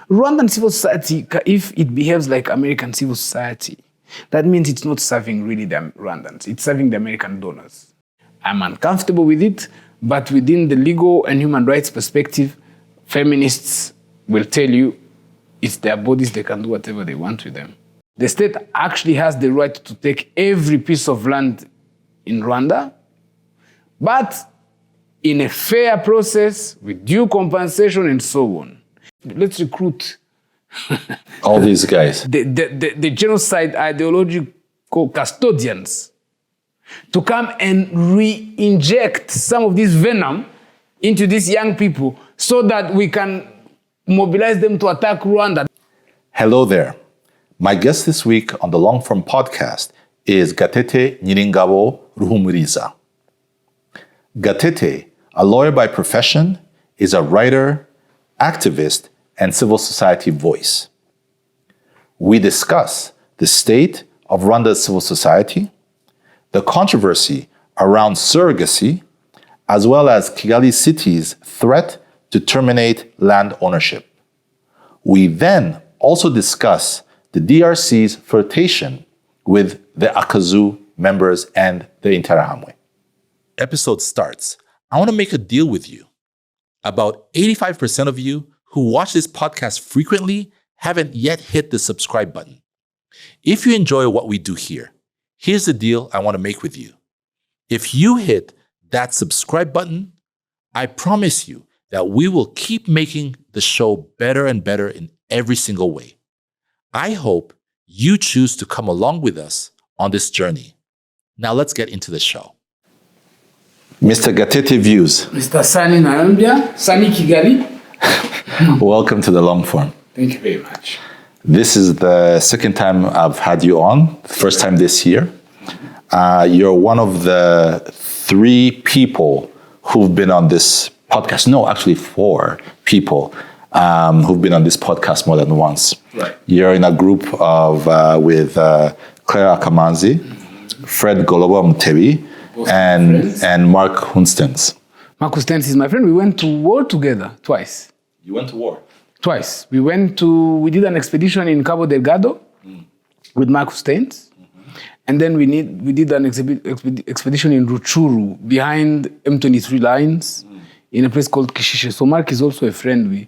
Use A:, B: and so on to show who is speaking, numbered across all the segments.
A: Rwandan civil society, if it behaves like American civil society, that means it's not serving really the Rwandans. It's serving the American donors. I'm uncomfortable with it, but within the legal and human rights perspective, feminists will tell you it's their bodies, they can do whatever they want with them. The state actually has the right to take every piece of land in Rwanda, but in a fair process, with due compensation and so on. Let's recruit
B: all these guys.
A: The genocide ideological custodians to come and re-inject some of this venom into these young people so that we can mobilize them to attack Rwanda.
B: Hello there. My guest this week on the Long Form podcast is Gatete Nyiringabo Ruhumuriza. Gatete, a lawyer by profession, is a writer, activist, and civil society voice. We discuss the state of Rwanda's civil society, the controversy around surrogacy, as well as Kigali City's threat to terminate land ownership. We then also discuss the DRC's flirtation with the Akazu members and the Interahamwe. Episode starts. I want to make a deal with you. About 85% of you who watch this podcast frequently haven't yet hit the subscribe button. If you enjoy what we do here, here's the deal I want to make with you. If you hit that subscribe button, I promise you that we will keep making the show better and better in every single way. I hope you choose to come along with us on this journey. Now let's get into the show. Mr. Gatete Views.
A: Mr. Sanny Ntayombya, Sanny Kigali.
B: Welcome to the Long Form.
A: Thank you very much.
B: This is the second time I've had you on, first time this year. You're one of the 3 people who've been on this podcast. No, actually 4 people who've been on this podcast more than once.
A: Right.
B: You're in a group of with Claire Akamanzi, Fred Goloba Mutebi, and Mark Hunstens.
A: Mark Hunstens is my friend. We went to war together twice.
B: You went to war?
A: Twice. We did an expedition in Cabo Delgado with Mark Hunstens. And then we did an expedition in Rutshuru behind M23 lines in a place called Kishishe. So Mark is also a friend.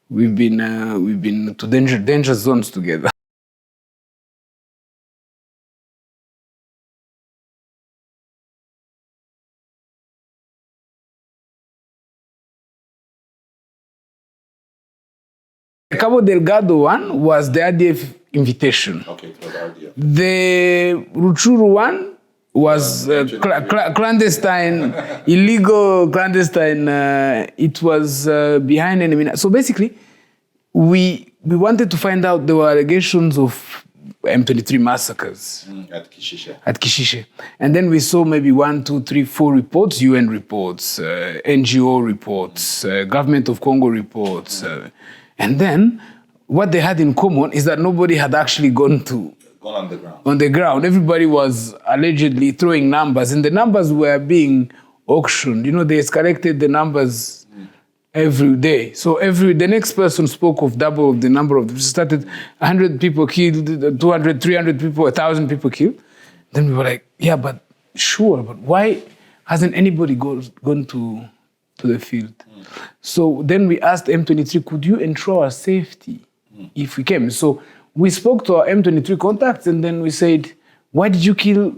A: We've been to danger zones together. The Cabo Delgado one was the RDF invitation.
B: Okay, it was RDF.
A: The Rutshuru one was clandestine, illegal clandestine. It was behind enemy. So basically, we wanted to find out there were allegations of M23 massacres
B: at Kishishe.
A: At Kishishe, and then we saw maybe 1, 2, 3, 4 reports: UN reports, NGO reports, Government of Congo reports, and then what they had in common is that nobody had actually gone
B: on the ground.
A: On the ground. Everybody was allegedly throwing numbers, and the numbers were being auctioned. You know, they escalated the numbers every day. So the next person spoke of double of the number of, started 100 people killed, 200, 300 people, 1,000 people killed. Then we were like, yeah, but sure, but why hasn't anybody gone to the field? So then we asked M23, could you ensure our safety if we came? So we spoke to our M23 contacts, and then we said, why did you kill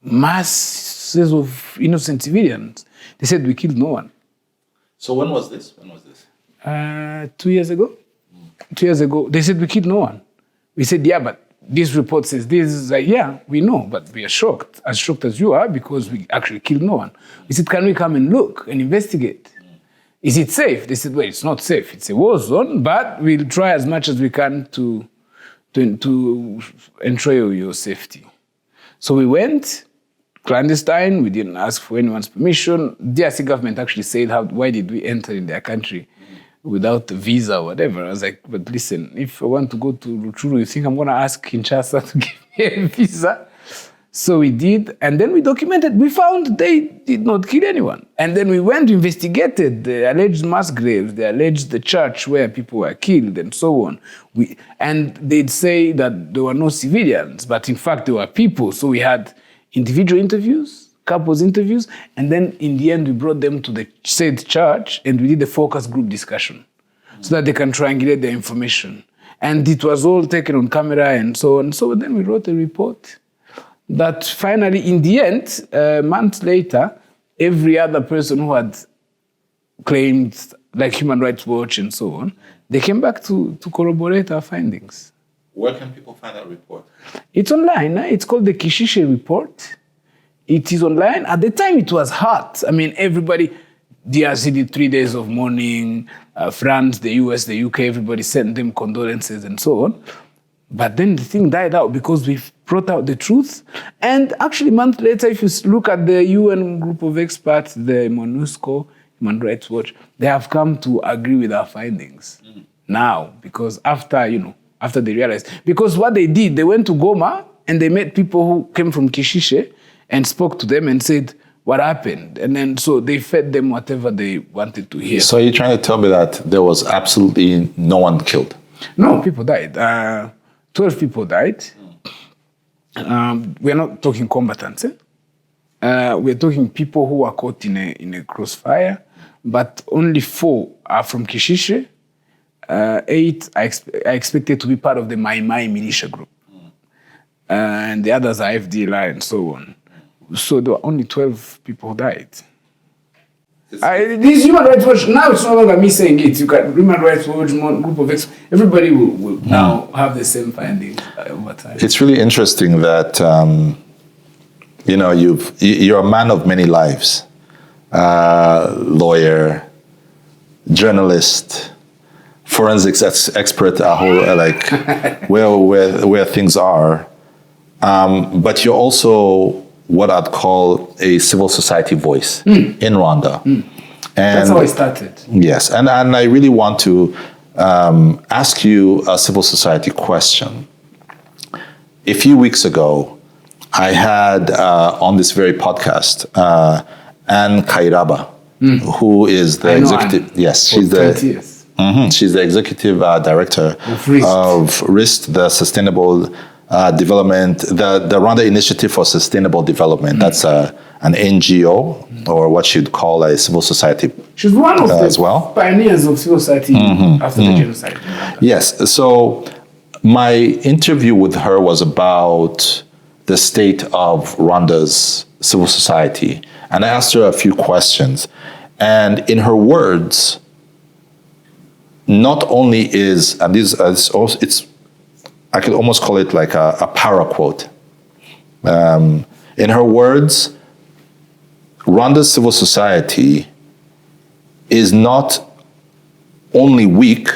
A: masses of innocent civilians? They said, we killed no one.
B: So when was this?
A: 2 years ago. 2 years ago, they said, we killed no one. We said, yeah, but this report says this. Is like, yeah, we know, but we are shocked as you are, because we actually killed no one. We said, can we come and look and investigate? Is it safe? They said, well, it's not safe. It's a war zone, but we'll try as much as we can to ensure your safety. So we went clandestine. We didn't ask for anyone's permission. DRC government actually said, why did we enter in their country without a visa or whatever? I was like, but listen, if I want to go to Rutshuru, you think I'm going to ask Kinshasa to give me a visa? So we did, and then we documented. We found they did not kill anyone. And then we went to investigated the alleged mass graves, the church where people were killed, and so on. And they'd say that there were no civilians, but in fact there were people. So we had individual interviews, couples interviews, and then in the end we brought them to the said church and we did a focus group discussion so that they can triangulate the information. And it was all taken on camera and so on. So then we wrote a report that finally, in the end, months later, every other person who had claimed, like Human Rights Watch and so on, they came back to corroborate our findings.
B: Where can people find that report?
A: It's online. It's called the Kishishe report. It is online. At the time, it was hot. I mean, everybody, DRC did 3 days of mourning, France, the US, the UK, everybody sent them condolences and so on. But then the thing died out because we brought out the truth. And actually, a month later, if you look at the UN group of experts, the MONUSCO, Human Rights Watch, they have come to agree with our findings now. Because after they realized, because what they did, they went to Goma and they met people who came from Kishishe and spoke to them and said, what happened? And then so they fed them whatever they wanted to hear.
B: So you're trying to tell me that there was absolutely no one killed?
A: No, people died. 12 people died. We're not talking combatants. We're talking people who were caught in a crossfire, but only 4 are from Kishishe. 8 are expected to be part of the Mai Mai militia group. And the others are FDLR and so on. So there were only 12 people who died. This Human Rights Watch, now it's no longer me saying it. You can Human Rights Watch, group of experts, everybody will now have the same findings over time.
B: It's really interesting that you're a man of many lives, lawyer, journalist, forensics expert, where things are, but you're also what I'd call a civil society voice in Rwanda. And
A: that's how I started.
B: Yes, and I really want to ask you a civil society question. A few weeks ago, I had on this very podcast Anne Kairaba, who is the executive.
A: Anne.
B: Yes,
A: she's
B: she's the executive director of RIST, the Sustainable Development, the Rwanda Initiative for Sustainable Development. That's an NGO, or what you'd call a civil society.
A: She's one of the pioneers of civil society after the genocide.
B: Yes. So my interview with her was about the state of Rwanda's civil society, and I asked her a few questions. And in her words, not only is, and this also, I could almost call it like a para quote. In her words, Rwanda's civil society is not only weak,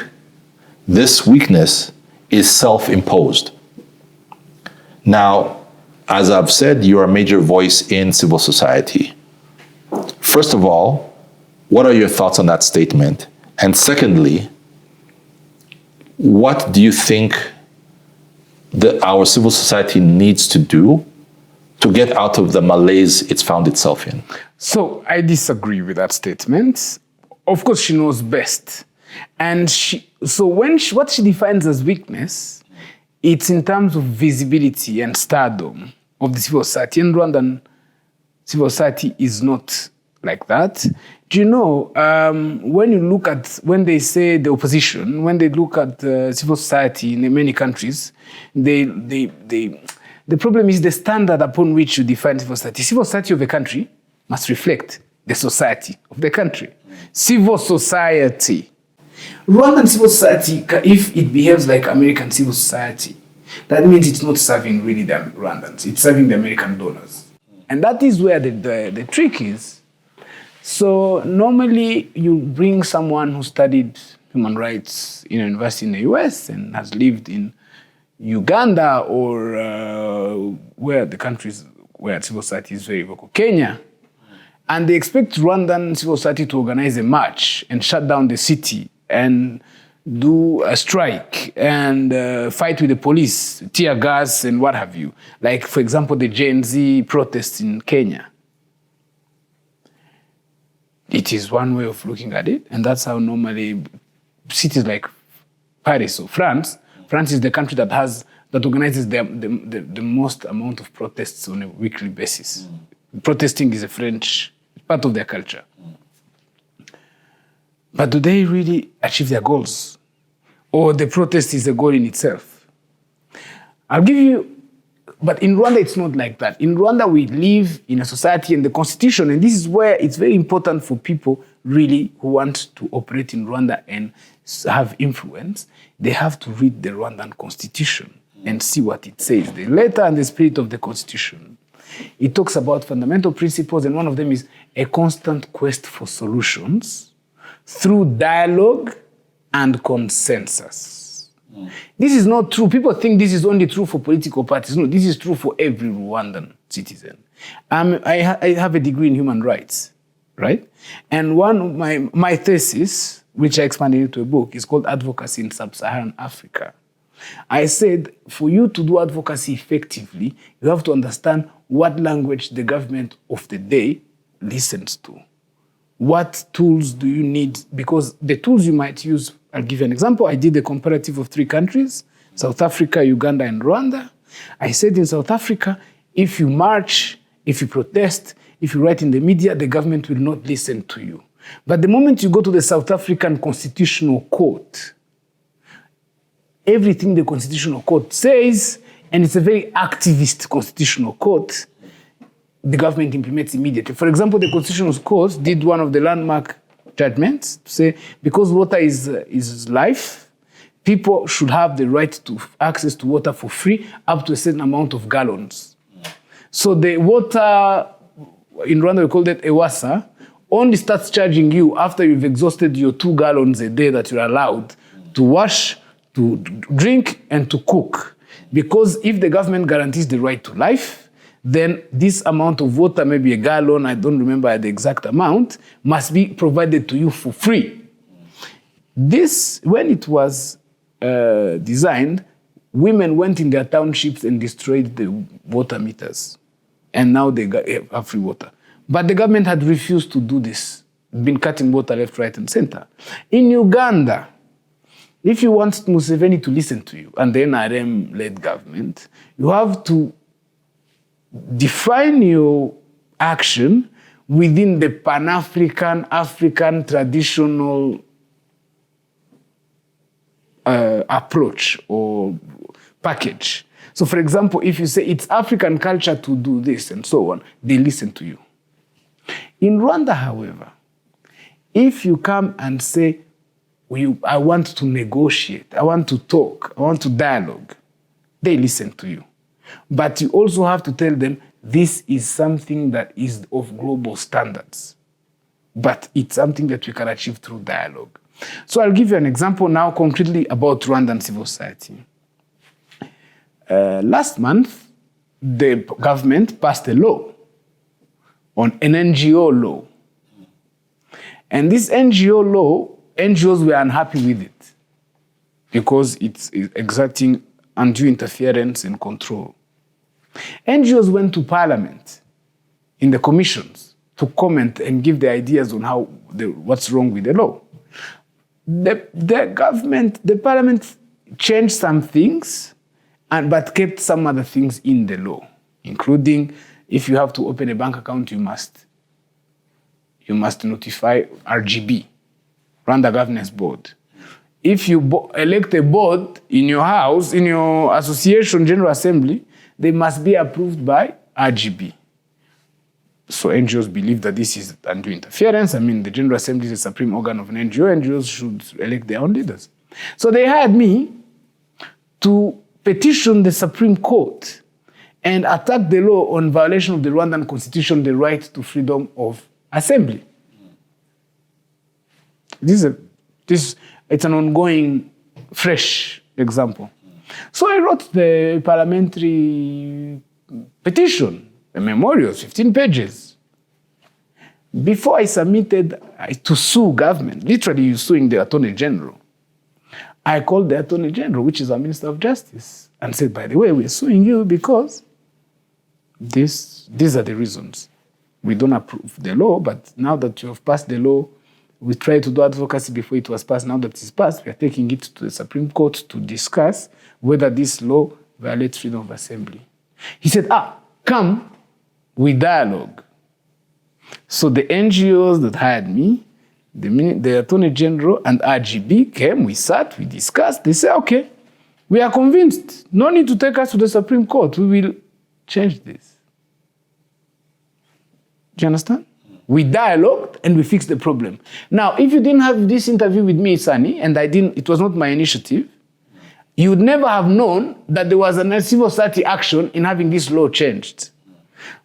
B: this weakness is self-imposed. Now, as I've said, you're a major voice in civil society. First of all, what are your thoughts on that statement? And secondly, what do you think that our civil society needs to do to get out of the malaise it's found itself in?
A: So I disagree with that statement. Of course, she knows best. And what she defines as weakness, it's in terms of visibility and stardom of the civil society. And Rwandan civil society is not like that. Do you know, when they say the opposition, when they look at civil society in many countries, the problem is the standard upon which you define civil society. Civil society of a country must reflect the society of the country. Civil society. Rwandan civil society, if it behaves like American civil society, that means it's not serving really the Rwandans, it's serving the American donors. And that is where the trick is. So normally you bring someone who studied human rights in a university in the US and has lived in Uganda or where the countries where civil society is very vocal, Kenya, and they expect Rwandan civil society to organize a march and shut down the city and do a strike and fight with the police, tear gas and what have you. Like, for example, the Gen Z protests in Kenya. It is one way of looking at it, and that's how normally cities like Paris or France is the country that organizes the most amount of protests on a weekly basis. Protesting is a French part of their culture. But do they really achieve their goals? Or the protest is a goal in itself? I'll give you, but in Rwanda, it's not like that. In Rwanda, we live in a society and the constitution, and this is where it's very important for people really who want to operate in Rwanda and have influence. They have to read the Rwandan constitution and see what it says. The letter and the spirit of the constitution. It talks about fundamental principles, and one of them is a constant quest for solutions through dialogue and consensus. This is not true. People think this is only true for political parties. No, this is true for every Rwandan citizen. I have a degree in human rights, right? And one of my thesis, which I expanded into a book, is called Advocacy in Sub-Saharan Africa. I said, for you to do advocacy effectively, you have to understand what language the government of the day listens to. What tools do you need? Because the tools you might use, I'll give you an example. I did a comparative of 3 countries, South Africa, Uganda, and Rwanda. I said in South Africa, if you march, if you protest, if you write in the media, the government will not listen to you. But the moment you go to the South African Constitutional Court, everything the Constitutional Court says, and it's a very activist Constitutional Court, the government implements immediately. For example, the Constitutional Court did one of the landmark judgments to say, because water is life, people should have the right to access to water for free up to a certain amount of gallons. So the water, in Rwanda we call it EWASA, only starts charging you after you've exhausted your 2 gallons a day that you're allowed to wash, to drink, and to cook. Because if the government guarantees the right to life, then this amount of water, maybe a gallon, I don't remember the exact amount, must be provided to you for free. This, when it was designed, women went in their townships and destroyed the water meters. And now they have free water. But the government had refused to do this, been cutting water left, right, and center. In Uganda, if you want Museveni to listen to you, and the NRM-led government, you have to define your action within the Pan-African, African traditional approach or package. So for example, if you say it's African culture to do this and so on, they listen to you. In Rwanda, however, if you come and say, I want to negotiate, I want to talk, I want to dialogue, they listen to you. But you also have to tell them this is something that is of global standards. But it's something that we can achieve through dialogue. So I'll give you an example now concretely about Rwandan civil society. Last month, the government passed a law on an NGO law. And this NGO law, NGOs were unhappy with it because it's exerting undue interference and control. NGOs went to parliament in the commissions to comment and give their ideas on what's wrong with the law. The parliament changed some things, but kept some other things in the law, including if you have to open a bank account, you must notify RGB, Rwanda Governance Board. If you elect a board in your house, in your association, General Assembly, they must be approved by RGB. So NGOs believe that this is undue interference. I mean, the General Assembly is the supreme organ of an NGO. NGOs should elect their own leaders. So they hired me to petition the Supreme Court and attack the law on violation of the Rwandan Constitution, the right to freedom of assembly. It's an ongoing, fresh example. So I wrote the parliamentary petition, a memorial, 15 pages. Before I submitted to sue government, literally suing the Attorney General, I called the Attorney General, which is our Minister of Justice, and said, by the way, we're suing you because these are the reasons. We don't approve the law, but now that you have passed the law, we tried to do advocacy before it was passed. Now that it's passed, we are taking it to the Supreme Court to discuss whether this law violates freedom of assembly. He said, come, we dialogue. So the NGOs that hired me, the Attorney General and RGB came, we sat, we discussed. They said, okay, we are convinced. No need to take us to the Supreme Court. We will change this. Do you understand? We dialogued and we fixed the problem. Now, if you didn't have this interview with me, Sanny, and it was not my initiative, you would never have known that there was a civil society action in having this law changed.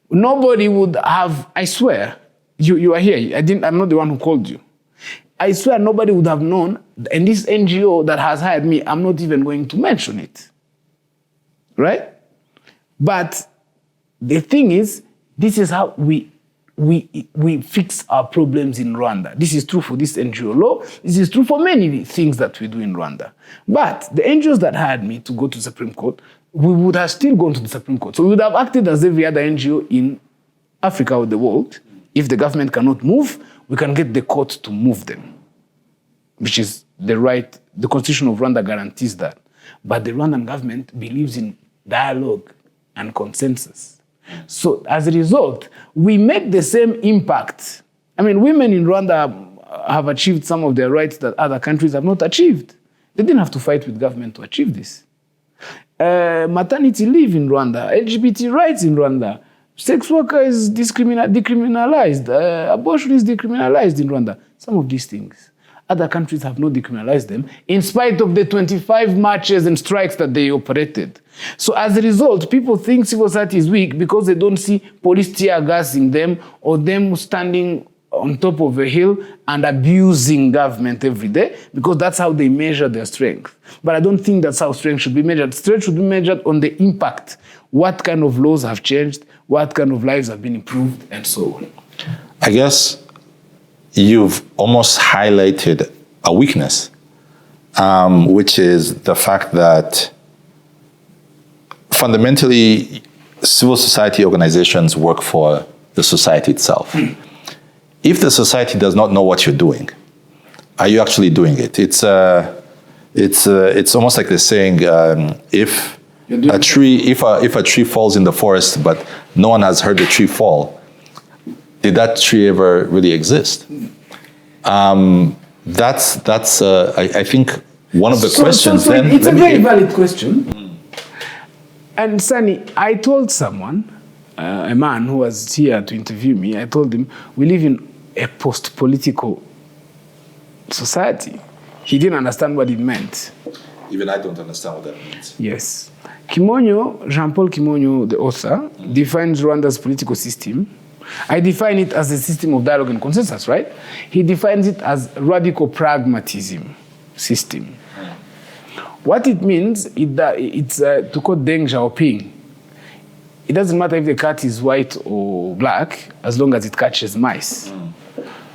A: Nobody would have, I swear, you are here. I'm not the one who called you. I swear nobody would have known, and this NGO that has hired me, I'm not even going to mention it. Right? But the thing is, this is how we fix our problems in Rwanda. This is true for this NGO law. This is true for many things that we do in Rwanda. But the NGOs that hired me to go to the Supreme Court, we would have still gone to the Supreme Court. So we would have acted as every other NGO in Africa or the world. If the government cannot move, we can get the court to move them, which is the right. The Constitution of Rwanda guarantees that. But the Rwandan government believes in dialogue and consensus. So as a result, we make the same impact. I mean, women in Rwanda have achieved some of their rights that other countries have not achieved. They didn't have to fight with government to achieve this. Maternity leave in Rwanda, LGBT rights in Rwanda, sex worker is decriminalized, abortion is decriminalized in Rwanda. Some of these things. Other countries have not decriminalized them, in spite of the 25 marches and strikes that they operated. So as a result, people think civil society is weak because they don't see police tear gassing them or them standing on top of a hill and abusing government every day, because that's how they measure their strength. But I don't think that's how strength should be measured. Strength should be measured on the impact. What kind of laws have changed, what kind of lives have been improved, and so on.
B: I guess you've almost highlighted a weakness, which is the fact that fundamentally civil society organizations work for the society itself. If the society does not know what you're doing, are you actually doing it? It's almost like the saying, if a tree falls in the forest, but no one has heard the tree fall, did that tree ever really exist? That's I think one of the questions.
A: So it's a very valid question. And Sanny, I told someone, a man who was here to interview me, I told him, we live in a post-political society. He didn't understand what it meant.
B: Even I don't understand what that means.
A: Yes. Kimonyo, Jean-Paul Kimonyo, the author, defines Rwanda's political system. I define it as a system of dialogue and consensus, right? He defines it as radical pragmatism system. What it means is that it's to quote Deng Xiaoping, it doesn't matter if the cat is white or black, as long as it catches mice.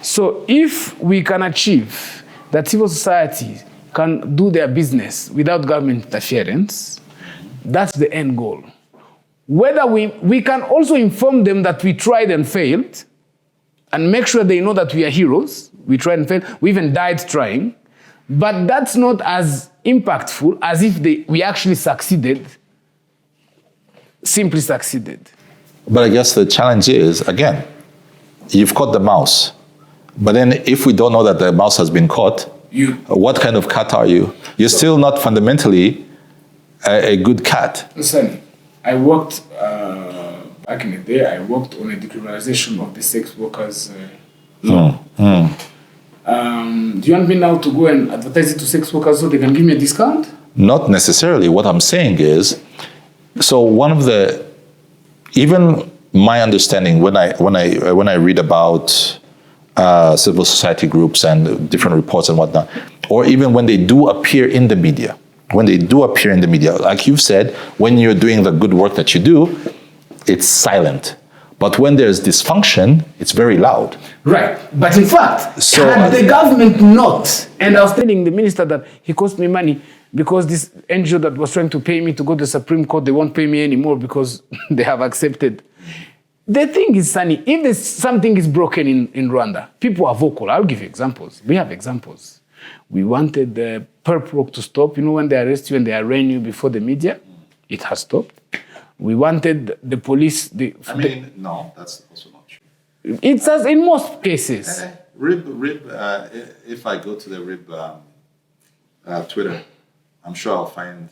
A: So if we can achieve that civil society can do their business without government interference, that's the end goal. Whether we can also inform them that we tried and failed, and make sure they know that we are heroes. We tried and failed. We even died trying. But that's not as impactful as if we actually succeeded, simply succeeded.
B: But I guess the challenge is, again, you've caught the mouse. But then if we don't know that the mouse has been caught, what kind of cat are you? You're still not fundamentally a good cat.
A: Listen, I worked, back in the day, I worked on a decriminalization of the sex workers law. Do you want me now to go and advertise it to sex workers so they can give me a discount?
B: Not necessarily. What I'm saying is, so one of the, even my understanding when I read about civil society groups and different reports and whatnot, or even when they do appear in the media, like you've said, when you're doing the good work that you do, it's silent. But when there's dysfunction, it's very loud.
A: Right. But in fact,
B: So
A: had the government not, and I was telling the minister that he cost me money because this NGO that was trying to pay me to go to the Supreme Court, they won't pay me anymore because they have accepted. The thing is, Sanny, if something is broken in Rwanda, people are vocal. I'll give you examples. We have examples. We wanted the perp work to stop. You know, when they arrest you and they arraign you before the media, it has stopped. We wanted the police...
B: no, that's also not true.
A: It's as in most cases.
B: If I go to the RIB Twitter, I'm sure I'll find...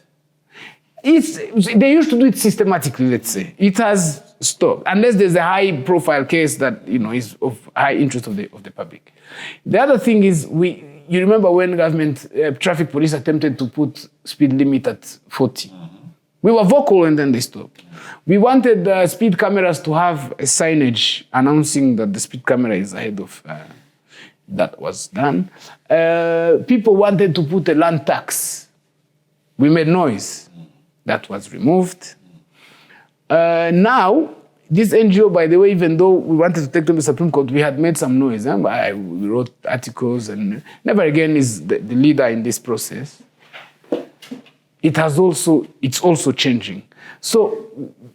A: They used to do it systematically, let's say. It has stopped, unless there's a high-profile case that is of high interest of the public. The other thing is, you remember when government traffic police attempted to put speed limit at 40. We were vocal and then they stopped. We wanted the speed cameras to have a signage announcing that the speed camera is ahead of... that was done. People wanted to put a land tax. We made noise. That was removed. Now, this NGO, by the way, even though we wanted to take them to the Supreme Court, we had made some noise. We wrote articles, and Never Again is the leader in this process. It's also changing. So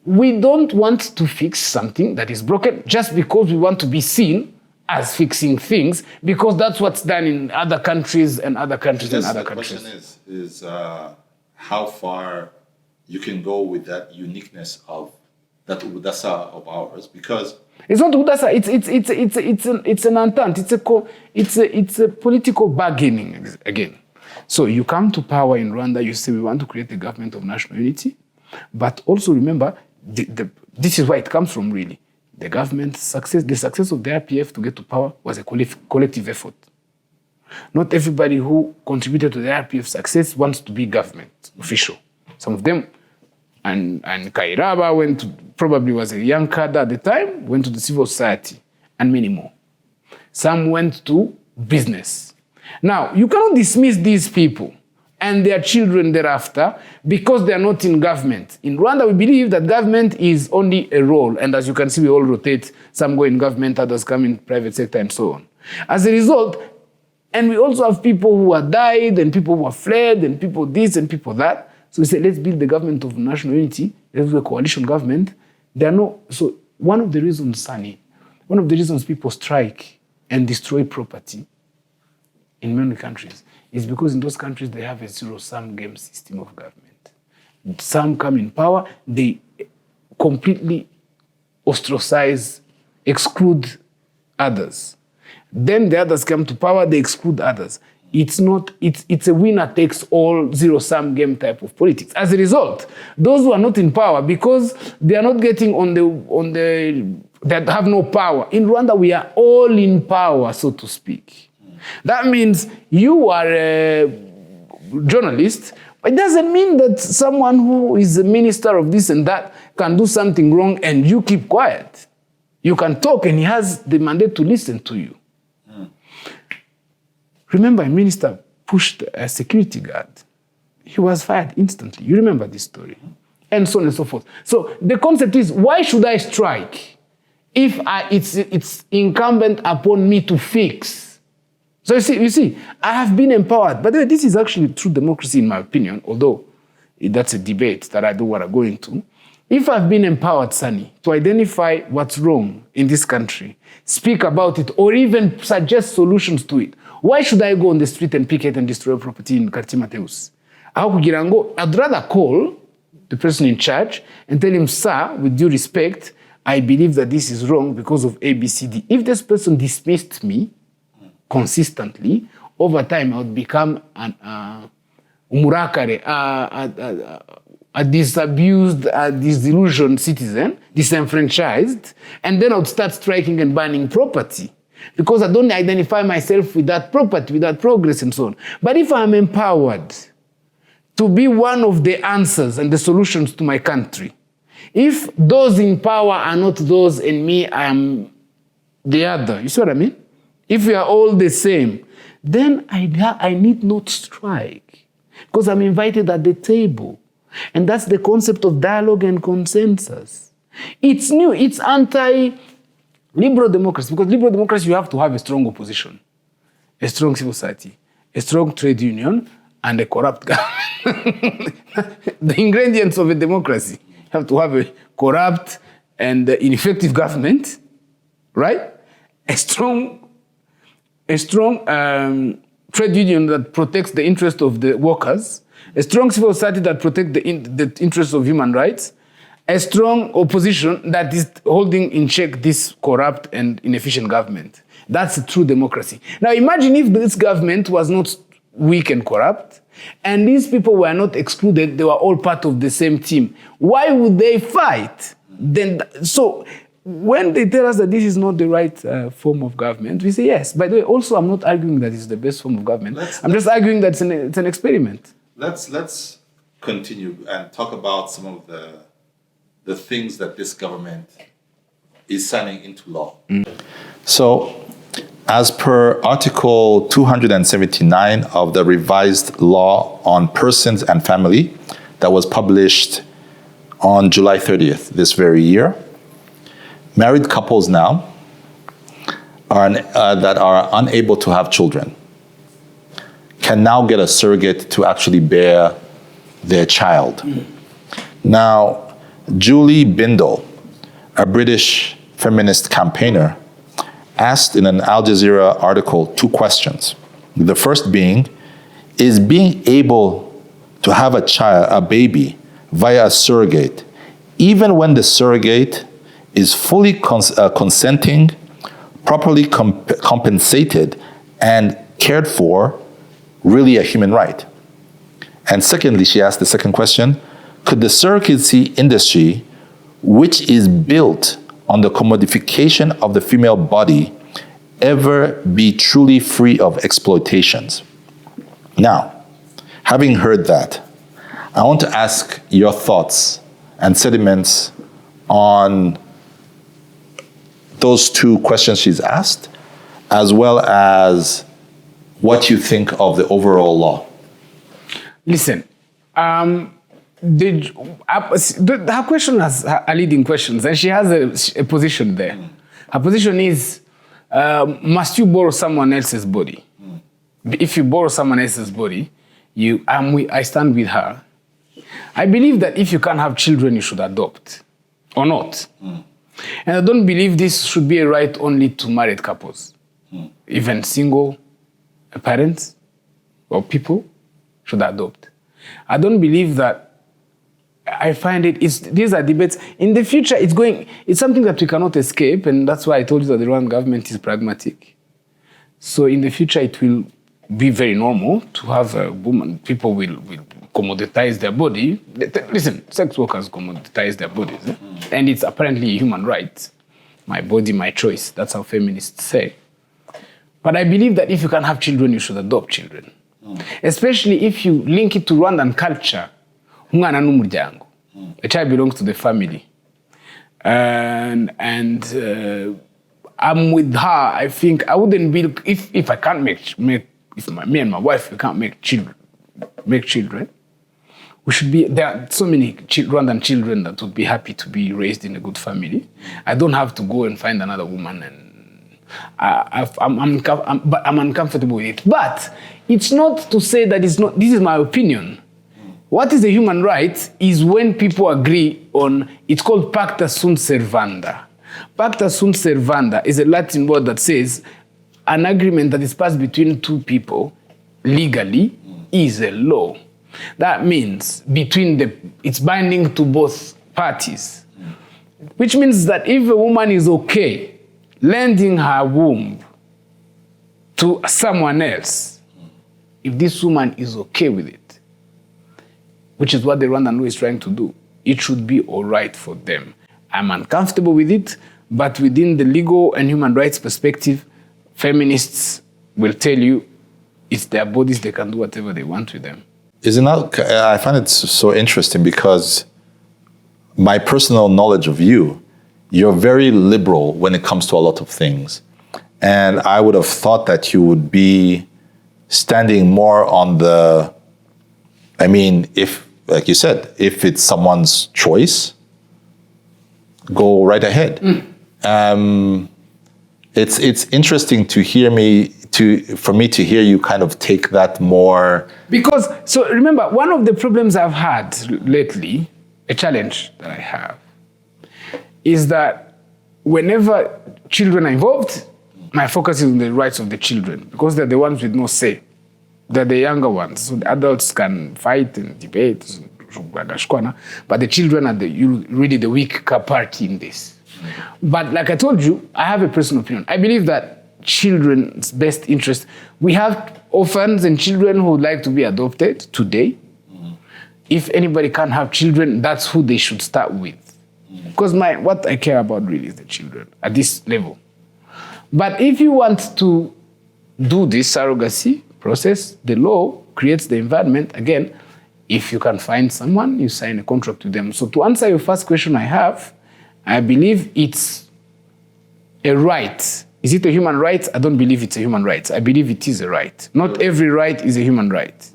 A: we don't want to fix something that is broken just because we want to be seen as fixing things, because that's what's done in other countries and other countries and other countries.
B: The question is how far you can go with that uniqueness of that Udasa of ours, because
A: it's not Udasa. It's an entente. It's a political bargaining again. So you come to power in Rwanda. You say we want to create a government of national unity, but also remember this is where it comes from. Really, the government's success, the success of the RPF to get to power was a collective effort. Not everybody who contributed to the RPF success wants to be government official. Some of them. And Kairaba probably was a young cadre at the time, went to the civil society, and many more. Some went to business. Now, you cannot dismiss these people and their children thereafter because they are not in government. In Rwanda, we believe that government is only a role, and as you can see, we all rotate. Some go in government, others come in private sector, and so on. As a result, and we also have people who have died, and people who have fled, and people this, and people that. So we say, let's build the government of national unity. Let's do a coalition government. So one of the reasons, Sanny, one of the reasons people strike and destroy property in many countries is because in those countries they have a zero-sum game system of government. Some come in power, they completely ostracize, exclude others. Then the others come to power, they exclude others. It's a winner-takes-all, zero-sum game type of politics. As a result, those who are not in power, because they are not getting that have no power. In Rwanda, we are all in power, so to speak. That means you are a journalist, but it doesn't mean that someone who is a minister of this and that can do something wrong and you keep quiet. You can talk and he has the mandate to listen to you. Remember, a minister pushed a security guard. He was fired instantly. You remember this story. And so on and so forth. So the concept is, why should I strike if it's incumbent upon me to fix? So you see, I have been empowered. But this is actually true democracy in my opinion, although that's a debate that I don't want to go into. If I've been empowered, Sanny, to identify what's wrong in this country, speak about it, or even suggest solutions to it, why should I go on the street and picket and destroy property in Quartier Mateus? I'd rather call the person in charge and tell him, sir, with due respect, I believe that this is wrong because of ABCD. If this person dismissed me consistently, over time I would become a disabused, disillusioned citizen, disenfranchised, and then I would start striking and banning property. Because I don't identify myself with that property, with that progress and so on. But if I'm empowered to be one of the answers and the solutions to my country, if those in power are not those and me, I am the other, you see what I mean? If we are all the same, then I need not strike. Because I'm invited at the table. And that's the concept of dialogue and consensus. It's new. It's anti-liberal democracy, because liberal democracy, you have to have a strong opposition, a strong civil society, a strong trade union, and a corrupt government. The ingredients of a democracy. You have to have a corrupt and ineffective government, right? A strong trade union that protects the interest of the workers, a strong civil society that protects the interests of human rights, a strong opposition that is holding in check this corrupt and inefficient government. That's a true democracy. Now imagine if this government was not weak and corrupt, and these people were not excluded, they were all part of the same team. Why would they fight? So when they tell us that this is not the right form of government, we say yes. By the way, also I'm not arguing that it's the best form of government. I'm just arguing that it's an experiment.
B: Let's continue and talk about some of the things that this government is signing into law. So, as per Article 279 of the revised law on persons and family that was published on July 30th this very year, married couples now that are unable to have children can now get a surrogate to actually bear their child. Now, Julie Bindel, a British feminist campaigner, asked in an Al Jazeera article 2 questions. The first being, is being able to have a baby via a surrogate, even when the surrogate is fully consenting, properly compensated, and cared for, really a human right? And secondly, she asked the second question, could the surrogacy industry, which is built on the commodification of the female body, ever be truly free of exploitations? Now, having heard that, I want to ask your thoughts and sentiments on those 2 questions she's asked, as well as what you think of the overall law.
A: Listen, her question has a leading questions, and she has a position there. Her position is, must you borrow someone else's body? If you borrow someone else's body, I stand with her. I believe that if you can't have children, you should adopt, or not. And I don't believe this should be a right only to married couples. Even single parents or people should adopt. I don't believe that. I find these are debates. In the future, it's something that we cannot escape, and that's why I told you that the Rwandan government is pragmatic. So in the future, it will be very normal to have a woman. People will commoditize their body. Listen, sex workers commoditize their bodies. And it's apparently a human right. My body, my choice. That's how feminists say. But I believe that if you can have children, you should adopt children. Especially if you link it to Rwandan culture. Umwana n'umuryango. A child belongs to the family. And I'm with her. I think I wouldn't be, if I can't me and my wife, we can't make children, we should be, there are so many Rwandan children that would be happy to be raised in a good family. I don't have to go and find another woman, and I'm uncomfortable with it. But it's not to say that it's not, this is my opinion. What is a human right is when people agree on, it's called pacta sunt servanda. Pacta sunt servanda is a Latin word that says an agreement that is passed between 2 people legally is a law. That means it's binding to both parties. Which means that if a woman is okay lending her womb to someone else, if this woman is okay with it, which is what the Rwandan law is trying to do, it should be all right for them. I'm uncomfortable with it, but within the legal and human rights perspective, feminists will tell you it's their bodies, they can do whatever they want with them.
B: I find it so interesting because my personal knowledge of you're very liberal when it comes to a lot of things. And I would have thought that you would be standing more on if, like you said, if it's someone's choice, go right ahead. It's interesting to hear for me to hear you kind of take that more.
A: Because, so remember, one of the problems I've had lately, a challenge that I have, is that whenever children are involved, my focus is on the rights of the children, because they're the ones with no say. They're the younger ones, so the adults can fight and debate, but the children are really the weak party in this. But like I told you, I have a personal opinion. I believe that children's best interest, we have orphans and children who would like to be adopted today. If anybody can't have children, that's who they should start with. Because what I care about really is the children at this level. But if you want to do this surrogacy process, the law creates the environment. Again, if you can find someone, you sign a contract with them. So to answer your first question I believe it's a right. Is it a human right? I don't believe it's a human right. I believe it is a right. Not every right is a human right.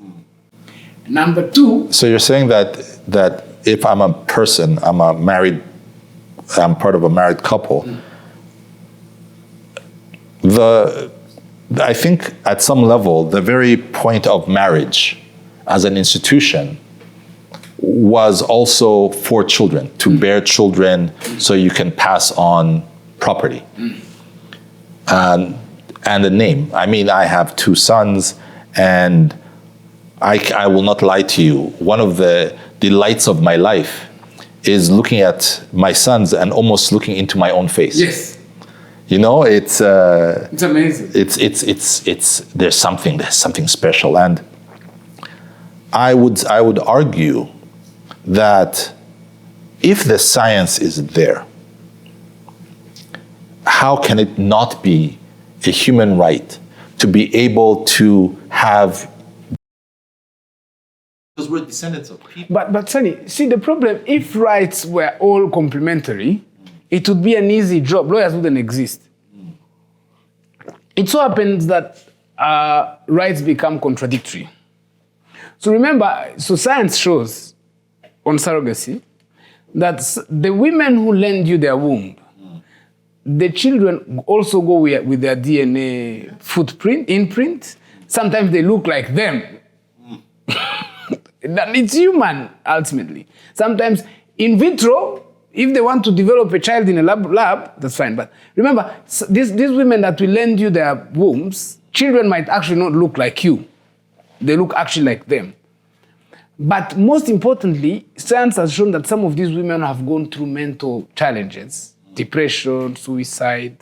A: Number two.
B: So you're saying that if I'm a person, I'm part of a married couple, I think at some level, the very point of marriage as an institution was also for children, to bear children so you can pass on property. And the name. I mean, I have 2 sons, and I will not lie to you. One of the delights of my life is looking at my sons and almost looking into my own face.
A: Yes.
B: You know, it's
A: amazing.
B: There's something special, and I would argue that if the science is there, how can it not be a human right to be able to have? Because we're descendants of people.
A: But Sanny, see the problem, if rights were all complementary, it would be an easy job. Lawyers wouldn't exist. It so happens that rights become contradictory. So remember, science shows on surrogacy that the women who lend you their womb, the children also go with their DNA imprint. Sometimes they look like them. It's human, ultimately. Sometimes in vitro, if they want to develop a child in a lab, that's fine. But remember, these women that will lend you their wombs, children might actually not look like you. They look actually like them. But most importantly, science has shown that some of these women have gone through mental challenges, depression, suicide,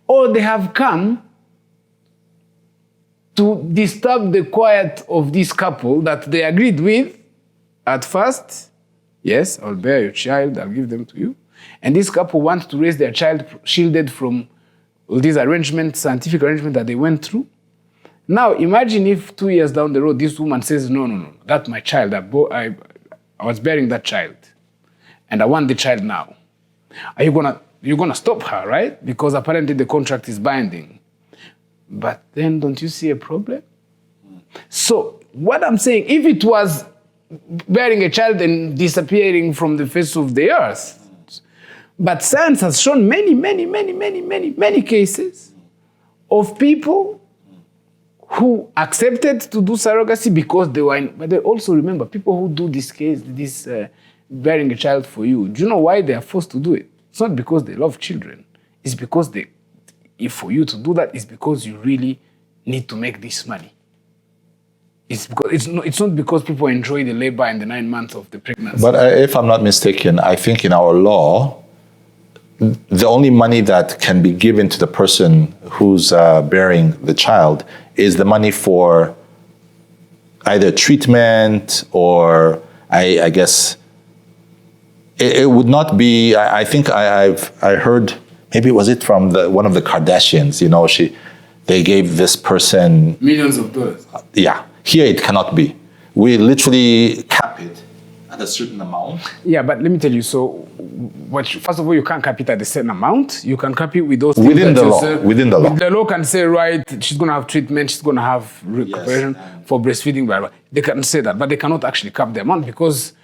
A: or they have come to disturb the quiet of this couple that they agreed with at first. Yes, I'll bear your child, I'll give them to you. And this couple wants to raise their child shielded from all these arrangements, scientific arrangements that they went through. Now, imagine if 2 years down the road, this woman says, no, that's my child. I was bearing that child, and I want the child now. You're gonna stop her, right? Because apparently the contract is binding. But then don't you see a problem? So what I'm saying, if it was bearing a child and disappearing from the face of the earth, but science has shown many cases of people who accepted to do surrogacy because they were but they also remember people who do this bearing a child for you. Do you know why they are forced to do it? It's not because they love children. It's because if for you to do that, it's because you really need to make this money. It's not because people enjoy the labor and the 9 months of the pregnancy.
B: But if I'm not mistaken, I think in our law, the only money that can be given to the person who's bearing the child is the money for either treatment or I guess it would not be. I think I heard, maybe was it from one of the Kardashians? You know, they gave this person
A: millions of dollars.
B: Yeah, here it cannot be. We literally cap it at a certain amount.
A: Yeah, but let me tell you. So, first of all, you can't cap it at a certain amount. You can cap it with those
B: within the law. Within the law,
A: the law can say, right, she's going to have treatment, she's going to have recuperation for breastfeeding, blah, blah. They can say that, but they cannot actually cap the amount because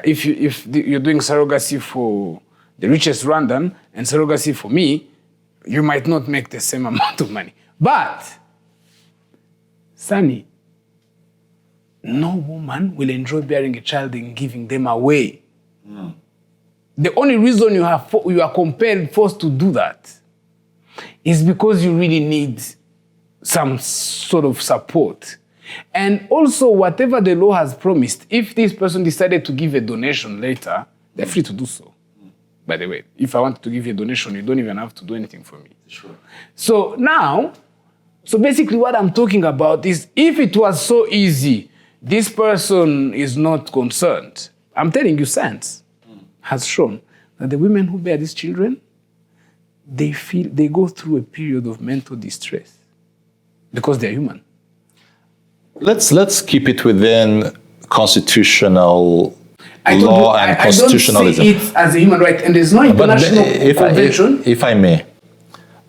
A: if you're doing surrogacy for the richest Rwandan, and surrogacy for me, you might not make the same amount of money. But, Sanny, no woman will enjoy bearing a child and giving them away. The only reason you are compelled, forced to do that is because you really need some sort of support. And also, whatever the law has promised, if this person decided to give a donation later, they're free to do so. By the way, if I want to give you a donation, you don't even have to do anything for me.
B: Sure.
A: So now, basically what I'm talking about is, if it was so easy, this person is not concerned. I'm telling you, science has shown that the women who bear these children, they go through a period of mental distress because they're human.
B: Let's keep it within constitutional law and constitutionalism.
A: I don't see it as a human right, and there's no international convention.
B: If I may,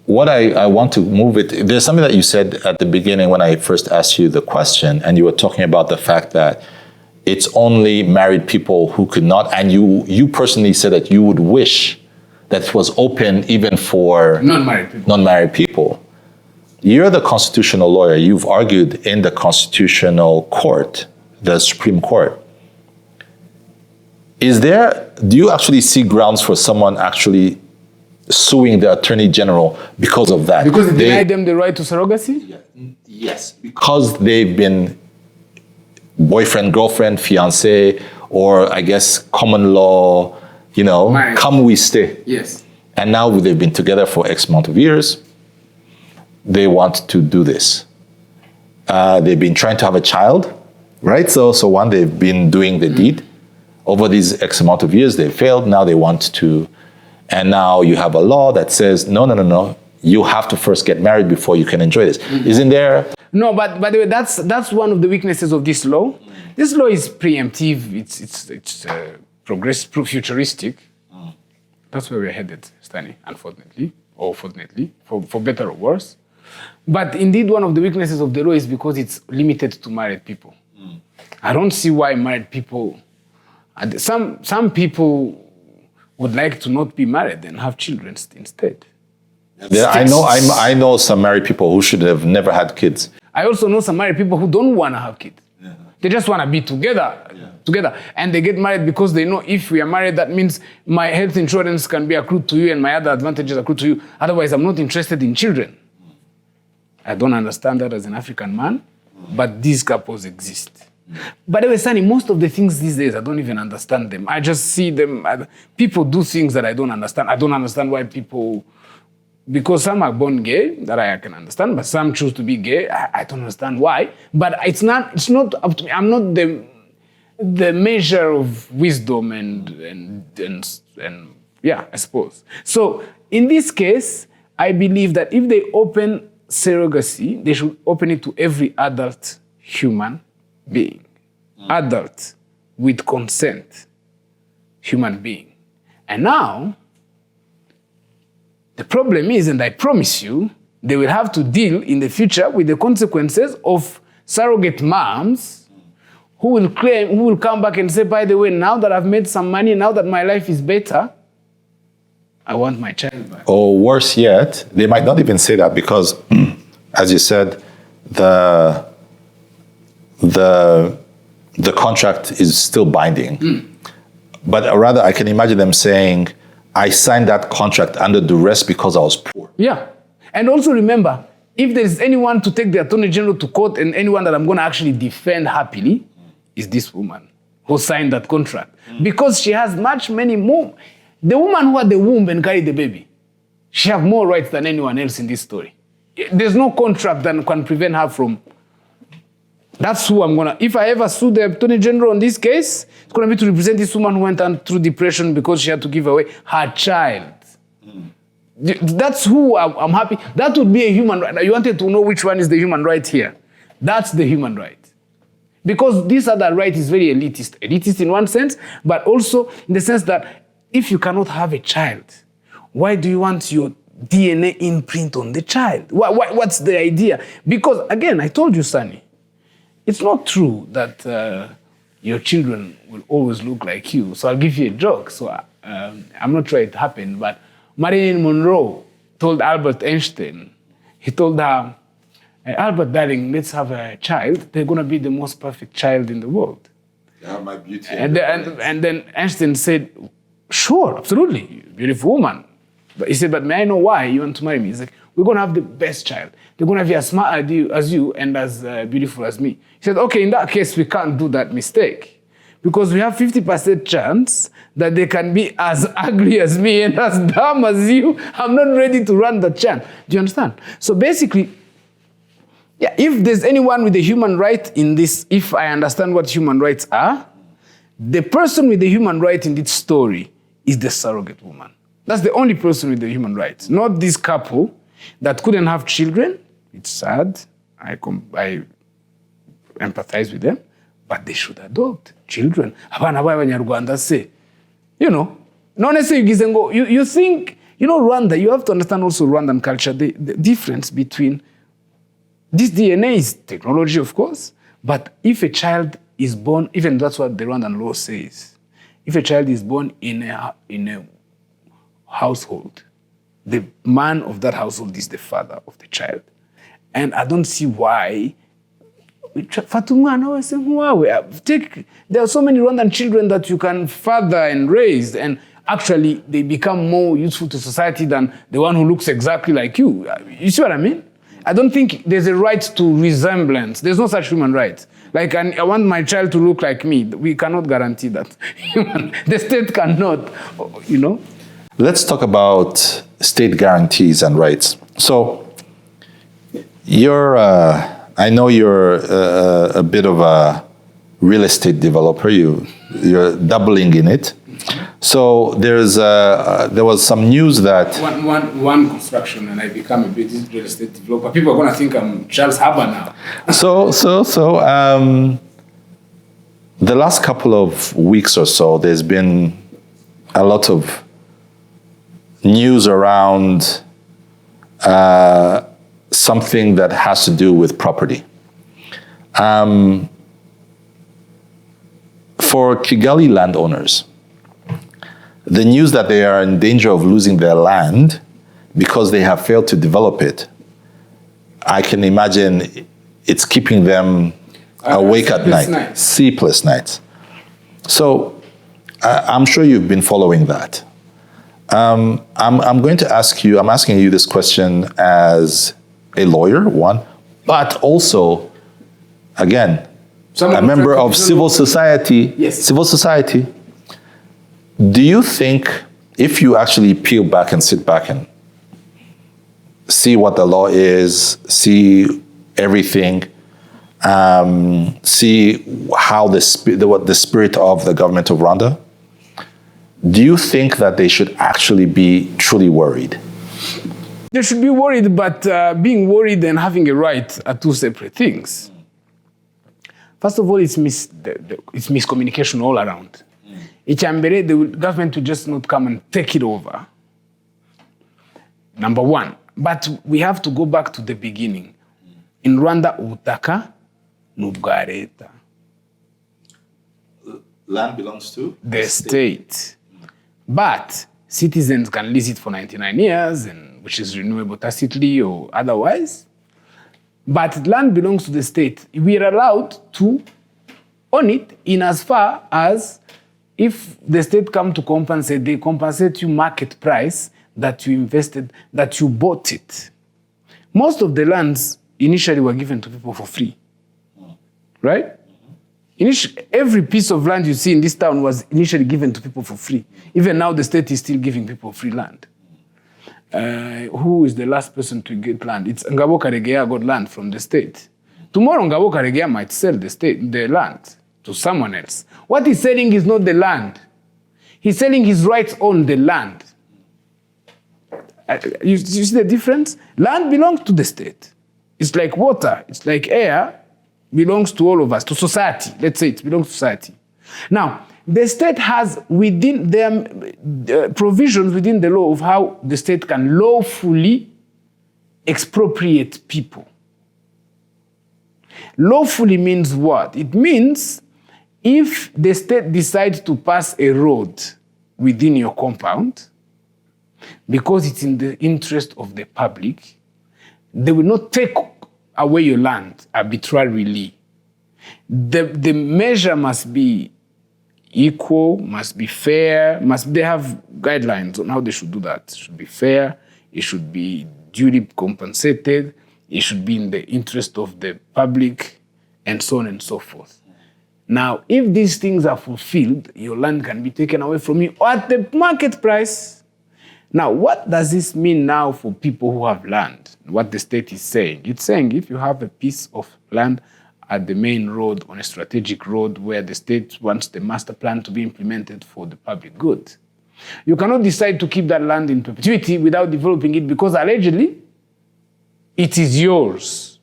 B: what I want to move it, there's something that you said at the beginning when I first asked you the question, and you were talking about the fact that it's only married people who could not, and you personally said that you would wish that it was open even for non-married people. You're the constitutional lawyer. You've argued in the constitutional court, the Supreme Court. Do you actually see grounds for someone actually suing the Attorney General because of that?
A: Because they denied them the right to surrogacy?
B: Yes, because they've been boyfriend, girlfriend, fiancé, or I guess common law,
A: Marriage.
B: Come we stay.
A: Yes.
B: And now they've been together for X amount of years. They want to do this. They've been trying to have a child, right? So one, they've been doing the deed. Over these X amount of years, they failed. Now they want to, and now you have a law that says, no. You have to first get married before you can enjoy this. Isn't there?
A: No, but by the way, that's one of the weaknesses of this law. This law is preemptive. It's progressive, futuristic. That's where we're headed, Stanley, unfortunately, or fortunately, for better or worse. But indeed, one of the weaknesses of the law is because it's limited to married people. I don't see why married people. Some people would like to not be married and have children instead.
B: Yeah, I know some married people who should have never had kids.
A: I also know some married people who don't want to have kids. Yeah. They just want to be together, and they get married because they know if we are married, that means my health insurance can be accrued to you and my other advantages accrued to you. Otherwise, I'm not interested in children. I don't understand that as an African man, but these couples exist. By the way, Sanny, most of the things these days, I don't even understand them. I just see them. People do things that I don't understand. I don't understand why people, because some are born gay, that I can understand, but some choose to be gay. I don't understand why. But it's not up to me. I'm not the measure of wisdom and yeah, I suppose. So in this case, I believe that if they open surrogacy, they should open it to every adult human being. Adult with consent human being. And now, the problem is, and I promise you, they will have to deal in the future with the consequences of surrogate moms who will come back and say, by the way, now that I've made some money, now that my life is better, I want my child back.
B: Or worse yet, they might not even say that because, as you said, the contract is still binding. But rather, I can imagine them saying, I signed that contract under duress because I was poor.
A: Yeah. And also remember, if there's anyone to take the Attorney General to court and anyone that I'm going to actually defend happily, is this woman who signed that contract. Because she has many more. The woman who had the womb and carried the baby, she has more rights than anyone else in this story. There's no contract that can prevent her from. That's who I'm going to. If I ever sue the Attorney General on this case, it's going to be to represent this woman who went through depression because she had to give away her child. That's who I'm happy. That would be a human right. You wanted to know which one is the human right here. That's the human right. Because this other right is very elitist. Elitist in one sense, but also in the sense that if you cannot have a child, why do you want your DNA imprint on the child? What's the idea? Because, again, I told you, Sanny, it's not true that your children will always look like you. So I'll give you a joke. So I'm not sure it happened, but Marilyn Monroe told Albert Einstein, he told her, Albert, darling, let's have a child. They're going to be the most perfect child in the world.
B: Yeah, my beauty.
A: And then Einstein said, sure, absolutely, beautiful woman. But he said, but may I know why you want to marry me? He's like, we're going to have the best child. They're going to be as smart as you and as beautiful as me. He said, okay, in that case, we can't do that mistake. Because we have 50% chance that they can be as ugly as me and as dumb as you. I'm not ready to run that chance. Do you understand? So basically, yeah, if there's anyone with a human right in this, if I understand what human rights are, the person with the human right in this story is the surrogate woman. That's the only person with the human rights, not this couple that couldn't have children. It's sad. I empathize with them, but they should adopt children. Abana b'Abanyarwanda say, you know, not necessarily you think, you know, Rwanda, you have to understand also Rwandan culture, the difference between this DNA is technology, of course, but if a child is born, even that's what the Rwandan law says, if a child is born in a household, the man of that household is the father of the child. And I don't see why. There are so many Rwandan children that you can father and raise, and actually they become more useful to society than the one who looks exactly like you. You see what I mean? I don't think there's a right to resemblance. There's no such human right. Like, I want my child to look like me. We cannot guarantee that. The state cannot, you know?
B: Let's talk about state guarantees and rights. So, I know you're a bit of a real estate developer. You're dabbling in it. So there was some news that
A: one construction and I become a British real estate developer. People are going to think I'm Charles Haber now.
B: So the last couple of weeks or so, there's been a lot of news around something that has to do with property. For Kigali landowners, the news that they are in danger of losing their land because they have failed to develop it, I can imagine it's keeping them awake at night, sleepless nights. So I'm sure you've been following that. I'm asking you this question as a lawyer, one, but also, again, a member of civil society.
A: Yes.
B: Civil society. Do you think if you actually peel back and sit back and see what the law is, see everything, see how the spirit of the government of Rwanda, do you think that they should actually be truly worried?
A: They should be worried, but being worried and having a right are two separate things. First of all, it's miscommunication all around. Ichambere, the government will just not come and take it over. Number one. But we have to go back to the beginning. In Rwanda, ubutaka n'ubwa leta.
B: Land belongs to?
A: The state. But citizens can lease it for 99 years, which is renewable tacitly or otherwise. But land belongs to the state. We are allowed to own it in as far as if the state come to compensate, they compensate you market price that you invested, that you bought it. Most of the lands initially were given to people for free, right? Every piece of land you see in this town was initially given to people for free. Even now, the state is still giving people free land. Who is the last person to get land? It's Ngabo Karegeya got land from the state. Tomorrow, Ngabo Karegeya might sell the land to someone else. What he's selling is not the land. He's selling his rights on the land. You see the difference? Land belongs to the state. It's like water. It's like air. Belongs to all of us, to society. Let's say it belongs to society. Now, the state has within their provisions within the law of how the state can lawfully expropriate people. Lawfully means what? It means If the state decides to pass a road within your compound, because it's in the interest of the public, they will not take away your land arbitrarily. The measure must be equal, must be fair, they have guidelines on how they should do that. It should be fair, it should be duly compensated, it should be in the interest of the public, and so on and so forth. Now, if these things are fulfilled, your land can be taken away from you at the market price. Now, what does this mean now for people who have land? What the state is saying? It's saying if you have a piece of land at the main road, on a strategic road where the state wants the master plan to be implemented for the public good, you cannot decide to keep that land in perpetuity without developing it because allegedly it is yours.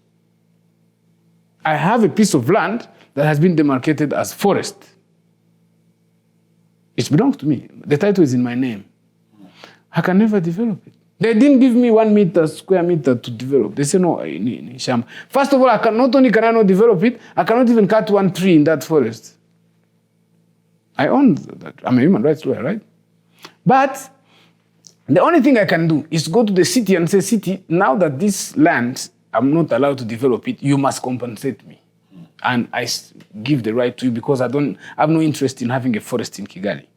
A: I have a piece of land that has been demarcated as forest. It belongs to me. The title is in my name. I can never develop it. They didn't give me 1 square meter to develop. They say, no, first of all, not only can I not develop it, I cannot even cut one tree in that forest. I own that. I'm a human rights lawyer, right? But the only thing I can do is go to the city and say, city, now that this land, I'm not allowed to develop it, you must compensate me. And I give the right to you because I have no interest in having a forest in Kigali.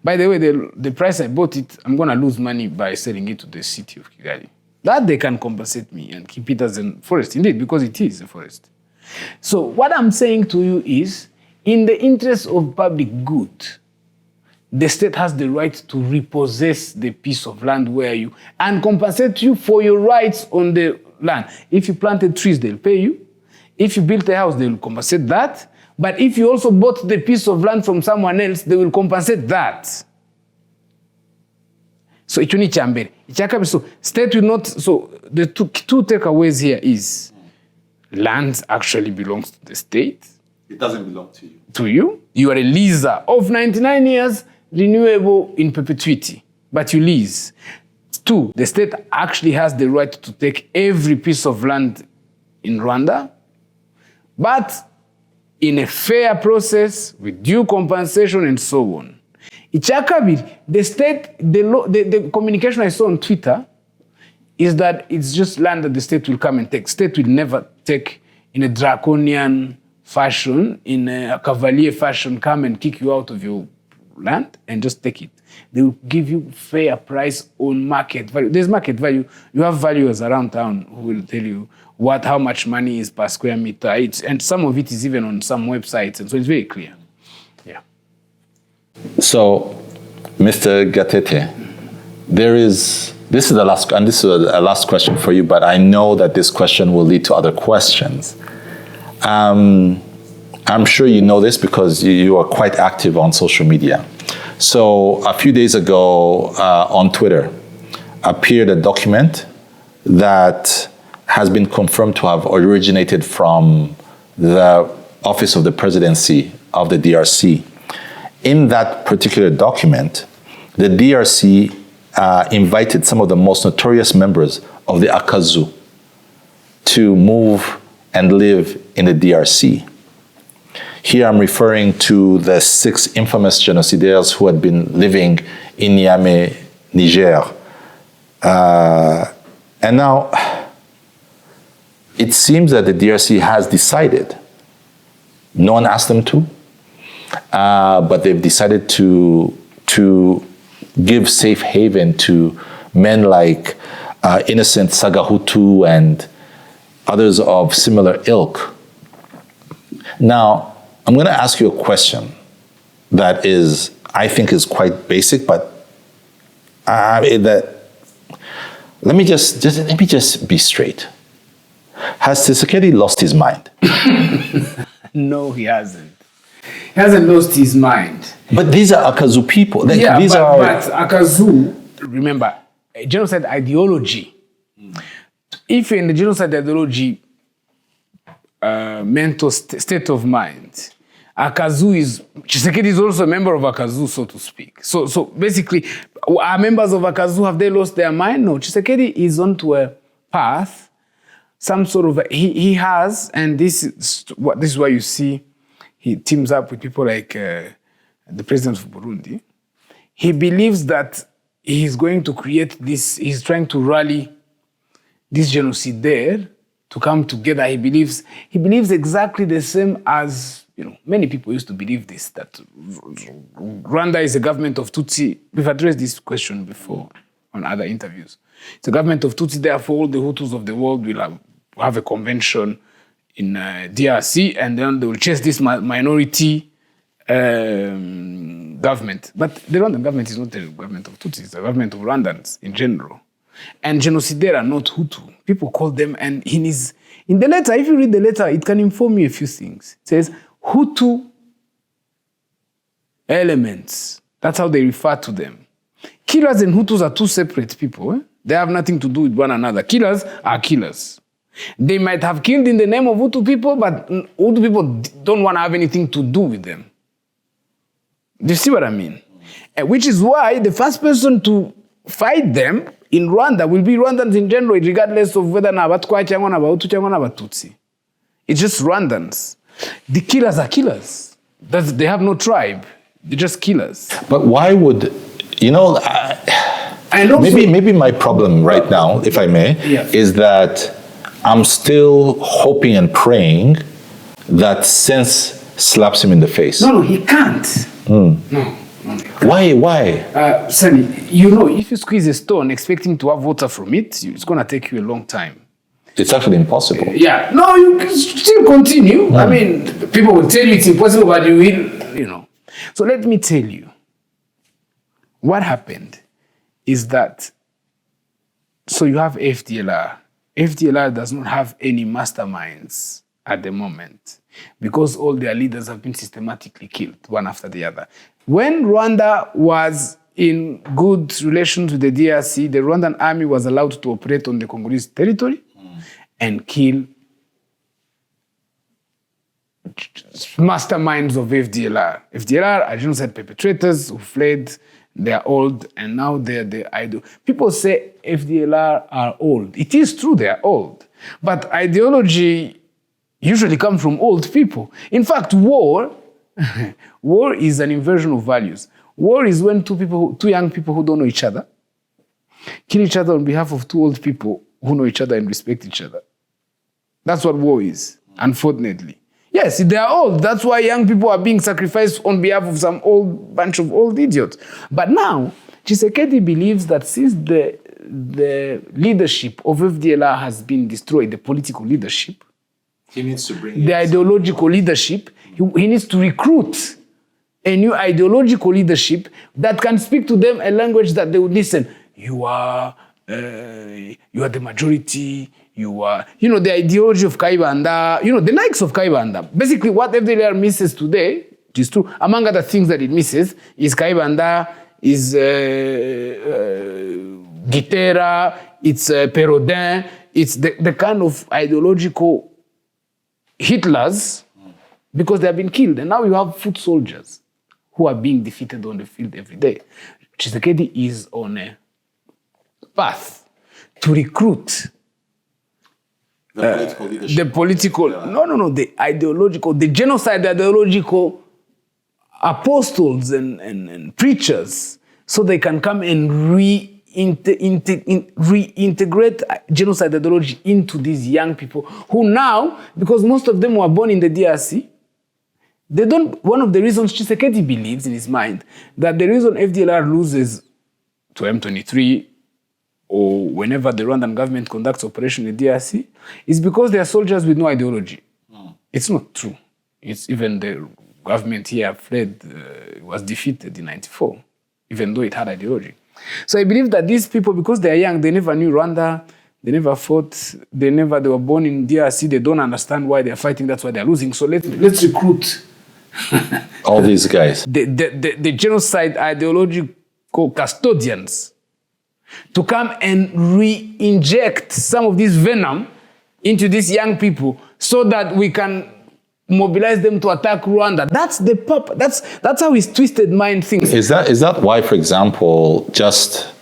A: By the way, the price I bought it, I'm going to lose money by selling it to the city of Kigali. That they can compensate me and keep it as a forest, indeed, because it is a forest. So what I'm saying to you is, in the interest of public good, the state has the right to repossess the piece of land where you, and compensate you for your rights on the land. If you planted trees, they'll pay you. If you built a house, they will compensate that. But if you also bought the piece of land from someone else, they will compensate that. So icyo ni icyambere. Icyakabiri, so state will not, so the two takeaways here is land actually belongs to the state.
B: It doesn't belong to you.
A: To you. You are a leaser of 99 years, renewable in perpetuity, but you lease. 2, the state actually has the right to take every piece of land in Rwanda, but in a fair process, with due compensation and so on. Ichakabiri, the state, the communication I saw on Twitter is that it's just land that the state will come and take. State will never take in a draconian fashion, in a cavalier fashion, come and kick you out of your land and just take it. They will give you fair price on market value. There's market value. You have valuers around town who will tell you how much money is per square meter. And some of it is even on some websites, and so it's very clear. Yeah.
B: So, Mr. Gatete, this is the last, and this is a last question for you, but I know that this question will lead to other questions. I'm sure you know this because you are quite active on social media. So a few days ago on Twitter appeared a document that has been confirmed to have originated from the Office of the Presidency of the DRC. In that particular document, the DRC invited some of the most notorious members of the Akazu to move and live in the DRC. Here I'm referring to the 6 infamous genocidaires who had been living in Niamey, Niger. And now, it seems that the DRC has decided, no one asked them to, but they've decided to give safe haven to men like Innocent Sagahutu and others of similar ilk. Now, I'm going to ask you a question that I think is quite basic, but let me just be straight. Has Tshisekedi lost his mind?
A: No, he hasn't. He hasn't lost his mind.
B: But these are Akazu people.
A: But Akazu, remember, genocide ideology. If you're in the genocide ideology mental state of mind, Tshisekedi is also a member of Akazu, so to speak. So basically, are members of Akazu, have they lost their mind? No, Tshisekedi is onto a path, some sort of, he has, and this is why you see he teams up with people like the president of Burundi. He believes that he's going to create this, he's trying to rally this genocidaires to come together. He believes exactly the same as, many people used to believe this, that Rwanda is a government of Tutsi. We've addressed this question before on other interviews. It's a government of Tutsi, therefore all the Hutus of the world will have a convention in DRC, and then they will chase this minority government. But the Rwandan government is not the government of Tutsi, it's the government of Rwandans in general. And genocidaires are not Hutu. People call them, and in the letter, if you read the letter, it can inform you a few things. It says, Hutu elements. That's how they refer to them. Killers and Hutus are two separate people. They have nothing to do with one another. Killers are killers. They might have killed in the name of Hutu people, but Hutu people don't want to have anything to do with them. Do you see what I mean? Which is why the first person to fight them in Rwanda will be Rwandans in general, regardless of whether Nabatwa cyangwa Nabahutu cyangwa Nabatutsi. It's just Rwandans. The killers are killers. They have no tribe. They're just killers.
B: But why would, maybe my problem right now, if I may, is that I'm still hoping and praying that sense slaps him in the face.
A: No, he can't. No.
B: Why?
A: Sanny, if you squeeze a stone expecting to have water from it, it's going to take you a long time.
B: It's actually impossible.
A: Yeah. No, you can still continue. I mean, people will tell you it's impossible, but you will, So let me tell you. What happened is that, so you have FDLR. FDLR does not have any masterminds at the moment because all their leaders have been systematically killed, one after the other. When Rwanda was in good relations with the DRC, the Rwandan army was allowed to operate on the Congolese territory and kill masterminds of FDLR. FDLR are genocide perpetrators who fled, they're old, and now they're the idol. People say FDLR are old. It is true they are old. But ideology usually comes from old people. In fact, war is an inversion of values. War is when two young people who don't know each other kill each other on behalf of two old people who know each other and respect each other. That's what war is, unfortunately. Yes, they are old. That's why young people are being sacrificed on behalf of some bunch of old idiots. But now, Tshisekedi believes that since the leadership of FDLR has been destroyed, the political leadership,
B: he needs to bring
A: the ideological leadership, he needs to recruit a new ideological leadership that can speak to them a language that they would listen. You are the majority. You are, the ideology of Kaibanda, the likes of Kaibanda. Basically, what FDLR misses today, which is true, among other things that it misses, is Kaibanda, is Gitera, it's Perodin, it's the kind of ideological Hitlers, because they have been killed. And now you have foot soldiers who are being defeated on the field every day. Tshisekedi is on a path to recruit the ideological, the genocide ideological apostles and preachers, so they can come and reintegrate genocide ideology into these young people who now, because most of them were born in the DRC, one of the reasons Tshisekedi believes in his mind that the reason FDLR loses to M23 or whenever the Rwandan government conducts operation in the DRC, is because they are soldiers with no ideology. It's not true. It's even the government here fled, was defeated in 94, even though it had ideology. So I believe that these people, because they are young, they never knew Rwanda, they never fought, they were born in DRC, they don't understand why they are fighting, that's why they are losing. So let's recruit
B: all these guys.
A: The genocide ideological custodians to come and re-inject some of this venom into these young people so that we can mobilize them to attack Rwanda. That's the purpose. That's how his twisted mind thinks.
B: Is that why, for example, just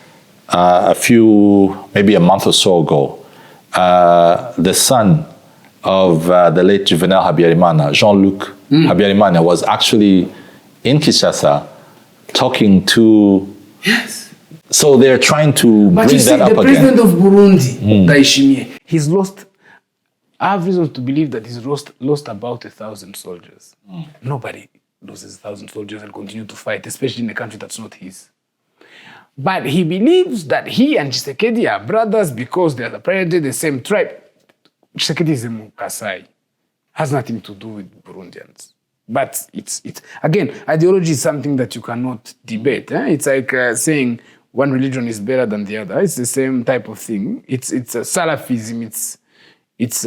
B: maybe a month or so ago, the son of the late Juvenal Habyarimana, Jean-Luc Habyarimana, was actually in Kinshasa talking to...
A: Yes.
B: So they're trying to
A: But
B: bring
A: you see,
B: that up
A: the
B: again.
A: president of Burundi, Ndayishimiye, he's lost... I have reason to believe that he's lost about 1,000 soldiers. Nobody loses 1,000 soldiers and continue to fight, especially in a country that's not his. But he believes that he and Tshisekedi are brothers because they are apparently the same tribe. Tshisekedi is a Mukasai. Has nothing to do with Burundians. But it's again, ideology is something that you cannot debate. It's like saying one religion is better than the other. It's the same type of thing. It's Salafism. It's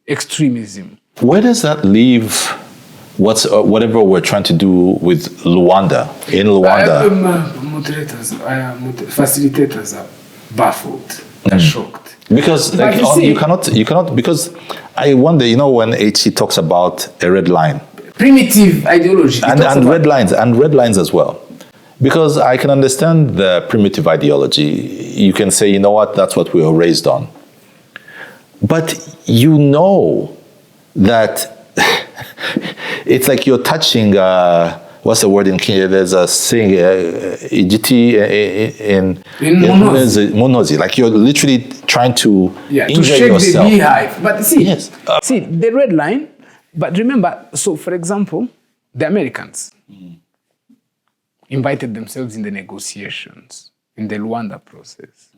A: extremism.
B: Where does that leave whatever we're trying to do with Rwanda? In Rwanda,
A: Facilitators are baffled. They're shocked.
B: Because like, you cannot because I wonder, when HC talks about a red line,
A: primitive ideology,
B: and red lines as well. Because I can understand the primitive ideology. You can say, you know what, that's what we were raised on. But that it's like you're touching, what's the word in Kenya? There's a saying, in Monozi. Like you're literally trying to injure
A: to shake
B: yourself.
A: The beehive. But see, see, the red line, but remember, so for example, the Americans invited themselves in the negotiations, in the Rwanda process,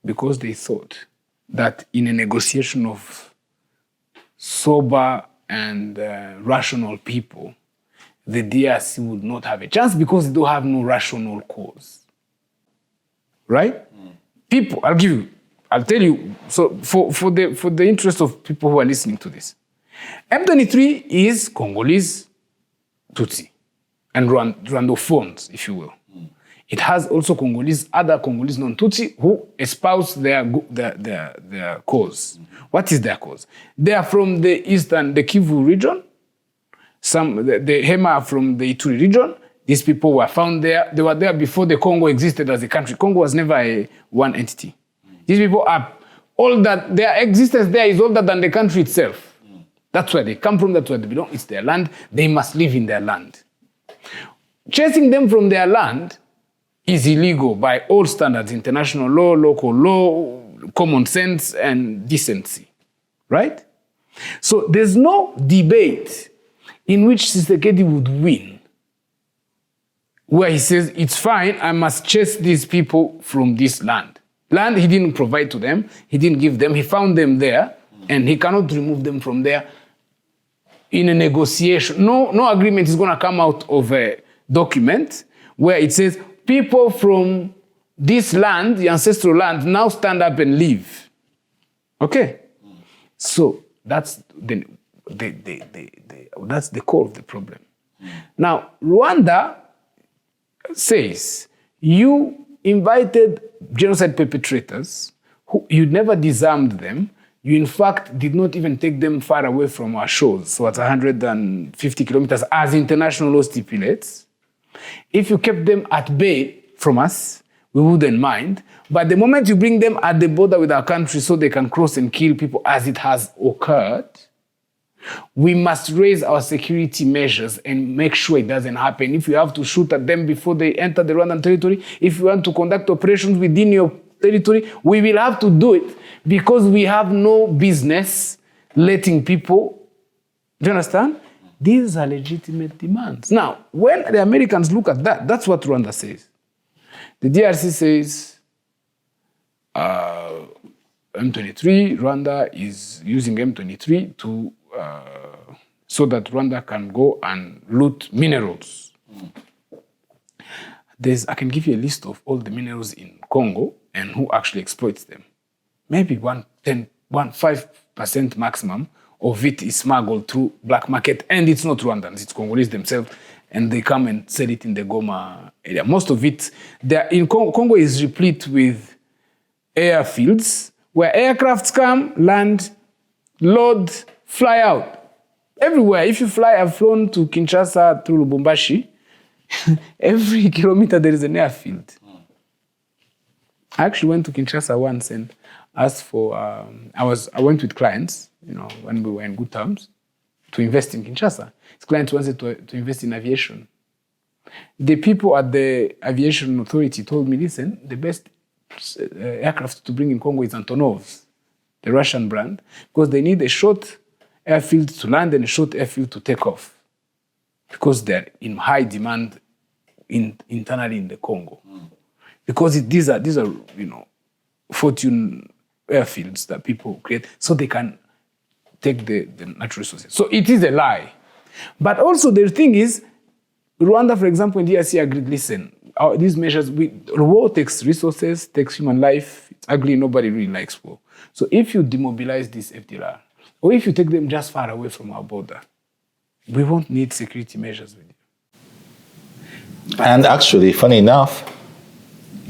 A: because they thought that in a negotiation of sober and rational people, the DRC would not have a chance because they don't have no rational cause. Right? People, I'll tell you, so for the interest of people who are listening to this, M23 is Congolese Tutsi and Rwandophones, if you will. It has also other Congolese non-Tutsi who espouse their cause. What is their cause? They are from the Kivu region. The Hema are from the Ituri region. These people were found there. They were there before the Congo existed as a country. Congo was never one entity. These people are their existence there is older than the country itself. That's where they come from, that's where they belong. It's their land. They must live in their land. Chasing them from their land is illegal by all standards, international law, local law, common sense, and decency. Right? So there's no debate in which Tshisekedi would win, where he says, it's fine, I must chase these people from this land. Land he didn't provide to them, he didn't give them, he found them there, and he cannot remove them from there in a negotiation. No agreement is going to come out of a document where it says, people from this land, the ancestral land, now stand up and leave. Okay? So that's that's the core of the problem. Now, Rwanda says, you invited genocide perpetrators, who you never disarmed them. You, in fact, did not even take them far away from our shores. So it's 150 kilometers, as international law stipulates. If you kept them at bay from us, we wouldn't mind. But the moment you bring them at the border with our country so they can cross and kill people as it has occurred, we must raise our security measures and make sure it doesn't happen. If you have to shoot at them before they enter the Rwandan territory, if you want to conduct operations within your territory, we will have to do it because we have no business letting people. Do you understand? These are legitimate demands. Now, when the Americans look at that, that's what Rwanda says. The DRC says M23, Rwanda is using M23 to so that Rwanda can go and loot minerals. I can give you a list of all the minerals in Congo and who actually exploits them. Maybe 5% maximum of it is smuggled through black market, and it's not Rwandans, it's Congolese themselves, and they come and sell it in the Goma area. Most of it, Congo is replete with airfields where aircrafts come, land, load, fly out. Everywhere. If you fly, I've flown to Kinshasa through Lubumbashi. Every kilometer there is an airfield. I actually went to Kinshasa once and asked for, I went with clients, when we were in good terms. to invest in Kinshasa. His client wanted to invest in aviation. The people at the aviation authority told me, listen, the best aircraft to bring in Congo is Antonovs, the Russian brand, because they need a short airfield to land and a short airfield to take off, because they're in high demand internally in the Congo. Because these are fortune airfields that people create so they can take the natural resources. So it is a lie. But also the thing is, Rwanda, for example, in DRC agreed, listen, these measures, war takes resources, takes human life, it's ugly, nobody really likes war. So if you demobilize this FDLR, or if you take them just far away from our border, we won't need security measures with you.
B: And actually, funny enough,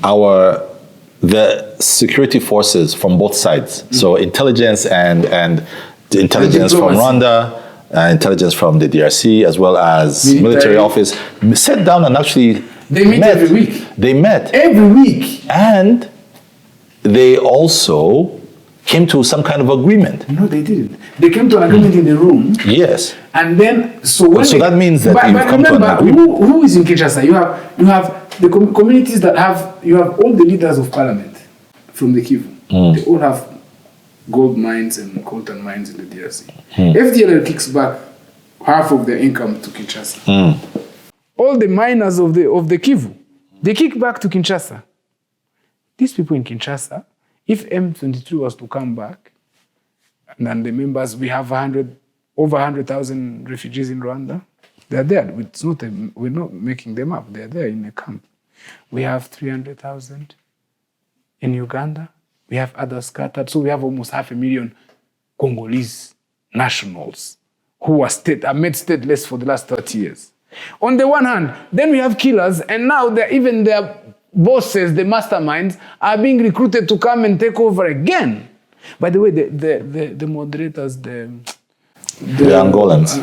B: the security forces from both sides, so intelligence and the intelligence from Rwanda, intelligence from the DRC, as well as military office, sat down and actually
A: they meet every week.
B: They met
A: every week,
B: and they also came to some kind of agreement.
A: No, they didn't. They came to an agreement in the room.
B: Yes.
A: And then, so
B: that means that you've come to an agreement.
A: Who is in Kinshasa? You have the communities that you have all the leaders of parliament from the Kivu. They all have gold mines and coltan mines in the DRC. FDLR kicks back half of their income to Kinshasa. All the miners of the Kivu, they kick back to Kinshasa. These people in Kinshasa, if M23 was to come back, and then the members, we have over 100,000 refugees in Rwanda. They're there. We're not making them up. They're there in a camp. We have 300,000 in Uganda. We have others scattered. So we have almost 500,000 Congolese nationals who are made stateless for the last 30 years. On the one hand, then we have killers, and now even their bosses, the masterminds, are being recruited to come and take over again. By the way, the moderators, the
B: Angolans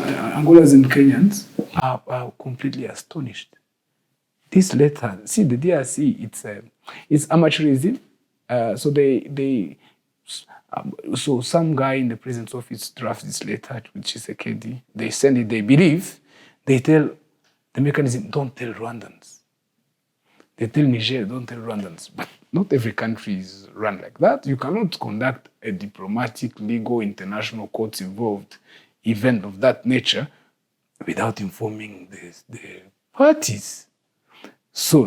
A: and Kenyans are completely astonished. This letter, see, the DRC, it's amateurism. So some guy in the president's office drafts this letter, which is a KD. They send it. They tell the mechanism, don't tell Rwandans. They tell Niger, don't tell Rwandans. But not every country is run like that. You cannot conduct a diplomatic, legal, international courts involved event of that nature without informing the parties. So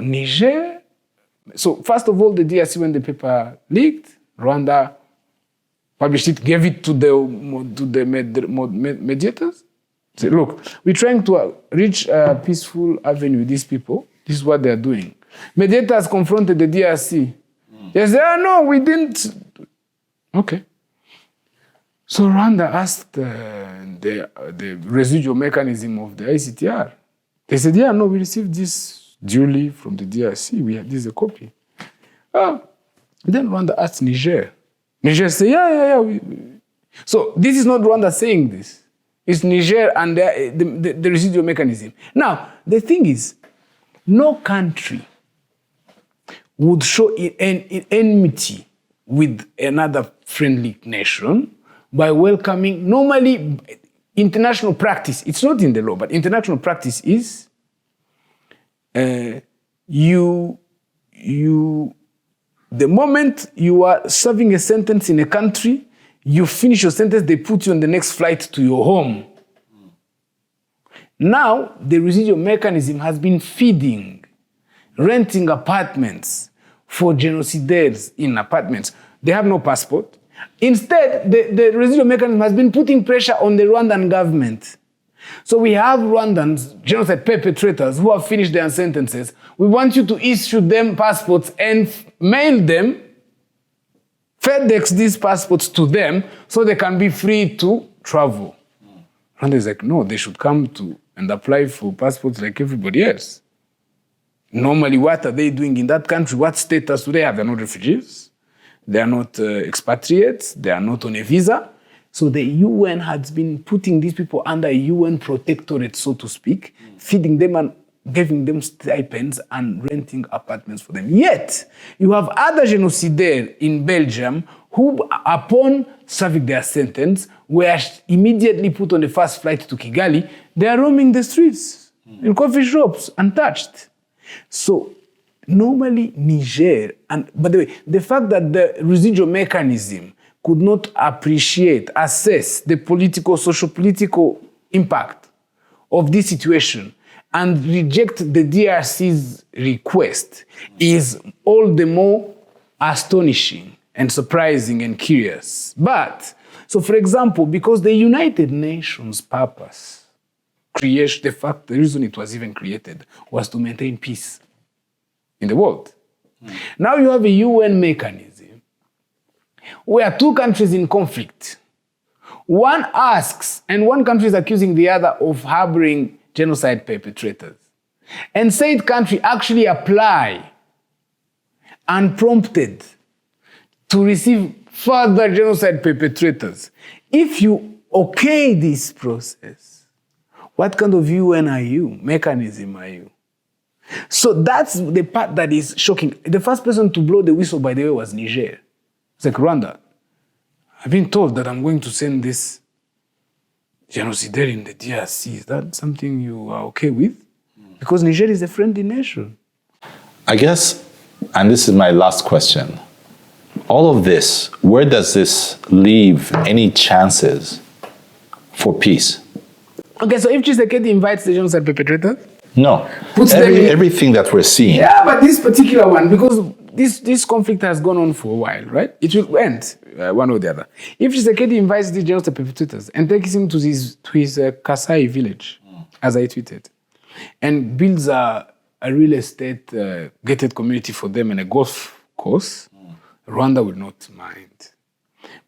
A: first of all, the DRC, when the paper leaked, Rwanda published it, gave it to the mediators. Said, look, we're trying to reach a peaceful avenue with these people. This is what they're doing. Mediators confronted the DRC. They said, no, we didn't. Okay. So Rwanda asked the residual mechanism of the ICTR. They said, yeah, no, we received this duly from the DRC. This is a copy. Then Rwanda asked Niger. Niger said, yeah. So this is not Rwanda saying this. It's Niger and the residual mechanism. Now, the thing is, no country would show an enmity with another friendly nation by welcoming, normally, international practice. It's not in the law, but international practice is the moment you are serving a sentence in a country, you finish your sentence, they put you on the next flight to your home. Now, the residual mechanism has been feeding, renting apartments for genocidaires in apartments. They have no passport. Instead, the residual mechanism has been putting pressure on the Rwandan government. So we have Rwandans, genocide perpetrators, who have finished their sentences. We want you to issue them passports and mail them, FedEx these passports to them so they can be free to travel. Rwanda is like, no, they should come to and apply for passports like everybody else. Normally, what are they doing in that country? What status do they have? They're not refugees. They are not expatriates. They are not on a visa. So the UN has been putting these people under a UN protectorate, so to speak, feeding them and giving them stipends and renting apartments for them. Yet, you have other genocidaires in Belgium who, upon serving their sentence, were immediately put on the first flight to Kigali. They are roaming the streets, in coffee shops, untouched. So normally Niger, and by the way, the fact that the residual mechanism could not assess the political, socio-political impact of this situation and reject the DRC's request is all the more astonishing and surprising and curious. But, so for example, because the United Nations purpose, creation, the reason it was even created was to maintain peace in the world. Now you have a UN mechanism where two countries in conflict, one asks, and one country is accusing the other of harboring genocide perpetrators. And said country actually apply unprompted to receive further genocide perpetrators. If you okay this process, what kind of UN are you? Mechanism are you? So that's the part that is shocking. The first person to blow the whistle, by the way, was Niger. It's like, Rwanda, I've been told that I'm going to send this genocidaire in the DRC. Is that something you are okay with? Because Niger is a friendly nation.
B: I guess, and this is my last question, all of this, where does this leave any chances for peace?
A: Okay, so if Tshisekedi invites the genocide perpetrator?
B: No. Everything that we're seeing.
A: Yeah, but this particular one, because this conflict has gone on for a while, right? It will end one or the other. If Tshisekedi invites the genocide perpetrators and takes him to his Kasai village, as I tweeted, and builds a real estate gated community for them and a golf course, Rwanda will not mind.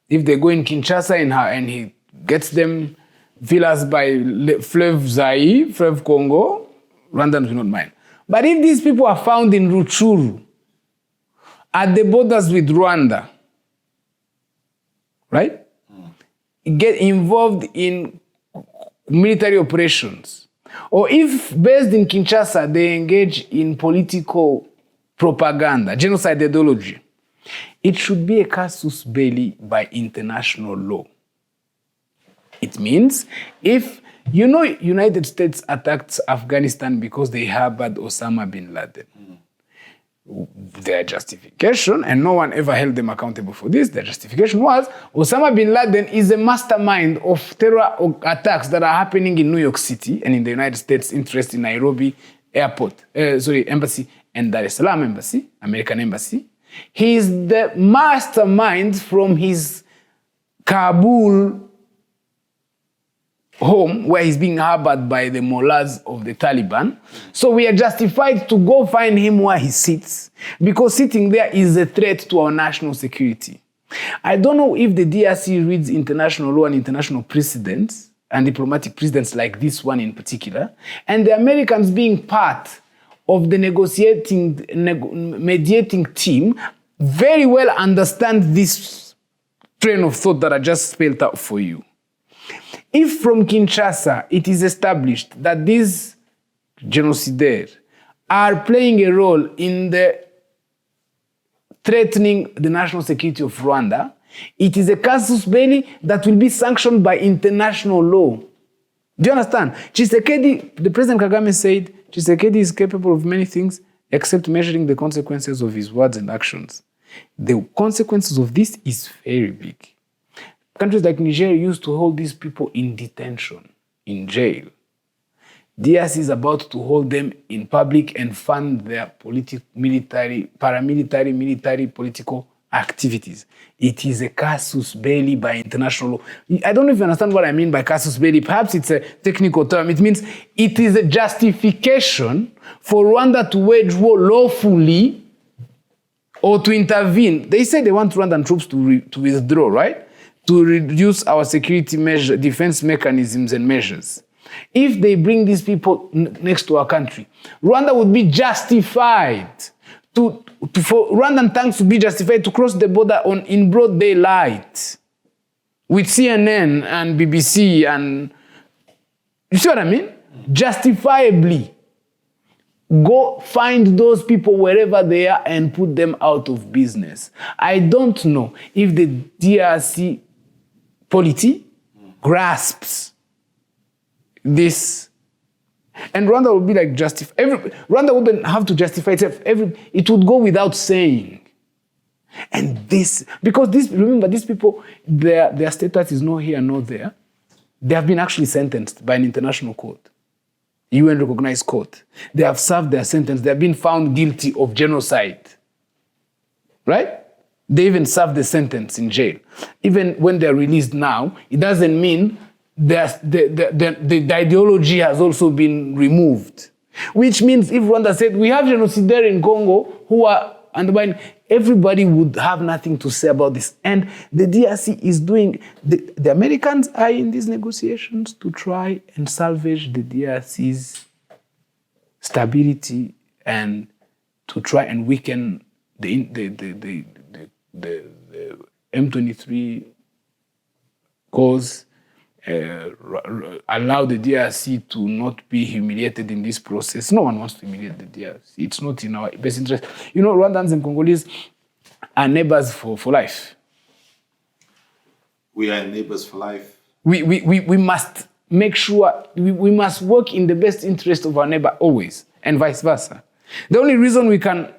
A: If they go in Kinshasa and he gets them villas by Fleuve Zaire, Fleuve Congo, Rwandans will not mind. But if these people are found in Rutshuru, at the borders with Rwanda, right? Get involved in military operations. Or if based in Kinshasa, they engage in political propaganda, genocide ideology, it should be a casus belli by international law. It means if, United States attacked Afghanistan because they harbored Osama bin Laden. Their justification, and no one ever held them accountable for this, their justification was Osama bin Laden is a mastermind of terror attacks that are happening in New York City and in the United States interest in Nairobi embassy and Dar es Salaam embassy, American embassy. He is the mastermind from his Kabul home where he's being harbored by the mullahs of the Taliban. So we are justified to go find him where he sits because sitting there is a threat to our national security. I don't know if the DRC reads international law and international precedents and diplomatic precedents like this one in particular, and the Americans being part of the mediating team very well understand this train of thought that I just spelled out for you. If from Kinshasa it is established that these genocidaires are playing a role in the threatening the national security of Rwanda, it is a casus belli that will be sanctioned by international law. Do you understand? Tshisekedi, the President Kagame said, Tshisekedi is capable of many things except measuring the consequences of his words and actions. The consequences of this is very big. Countries like Niger used to hold these people in detention, in jail. DRC is about to hold them in public and fund their paramilitary, political activities. It is a casus belli by international law. I don't know if you understand what I mean by casus belli. Perhaps it's a technical term. It means it is a justification for Rwanda to wage war lawfully or to intervene. They say they want Rwandan troops to withdraw, right? To reduce our security measure, defense mechanisms and measures. If they bring these people next to our country, Rwanda would be justified for Rwandan tanks to be justified to cross the border in broad daylight with CNN and BBC and, you see what I mean? Justifiably. Go find those people wherever they are and put them out of business. I don't know if the DRC polity grasps this. And Rwanda would be like Rwanda wouldn't have to justify itself. It would go without saying. And this, because remember, these people, their status is not here, not there. They have been actually sentenced by an international court, UN recognized court. They have served their sentence. They have been found guilty of genocide. Right? They even served the sentence in jail. Even when they're released now, it doesn't mean the ideology has also been removed. Which means if Rwanda said, we have genocidaires in Congo who are undermining, everybody would have nothing to say about this. And the DRC is doing, the Americans are in these negotiations to try and salvage the DRC's stability and to try and weaken the M23 cause, allow the DRC to not be humiliated in this process. No one wants to humiliate the DRC. It's not in our best interest. You know, Rwandans and Congolese are neighbors for life.
B: We are neighbors for life.
A: We must make sure, we must work in the best interest of our neighbor always, and vice versa. The only reason we can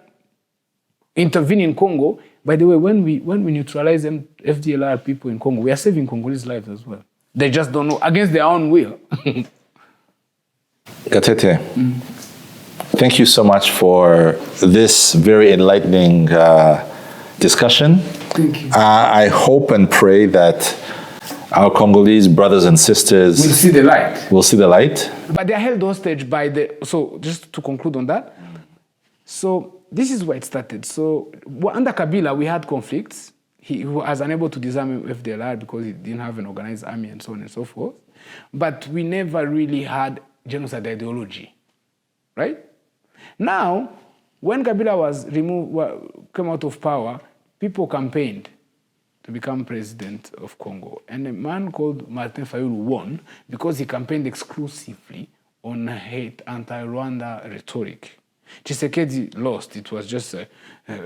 A: intervene in Congo, by the way, when we neutralize FDLR people in Congo, we are saving Congolese lives as well. They just don't know, against their own will.
B: Gatete, thank you so much for this very enlightening discussion.
A: Thank you.
B: I hope and pray that our Congolese brothers and sisters
A: will see the light.
B: Will see the light.
A: But they are held hostage by so just to conclude on that. So this is where it started. So under Kabila, we had conflicts. He was unable to disarm FDLR because he didn't have an organized army and so on and so forth. But we never really had genocide ideology, right? Now, when Kabila was came out of power, people campaigned to become president of Congo. And a man called Martin Fayulu won because he campaigned exclusively on hate, anti-Rwanda rhetoric. Tshisekedi lost. It was just a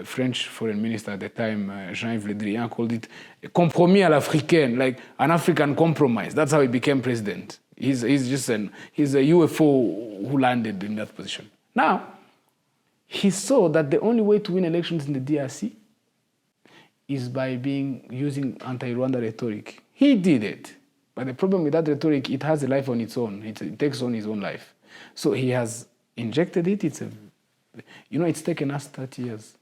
A: French foreign minister at the time, Jean-Yves Le Drian, called it a compromis à l'africaine, like an African compromise. That's how he became president. He's a UFO who landed in that position. Now, he saw that the only way to win elections in the DRC is by using anti-Rwanda rhetoric. He did it. But the problem with that rhetoric, it has a life on its own. It takes on its own life. So he has injected it. It's taken us 30 years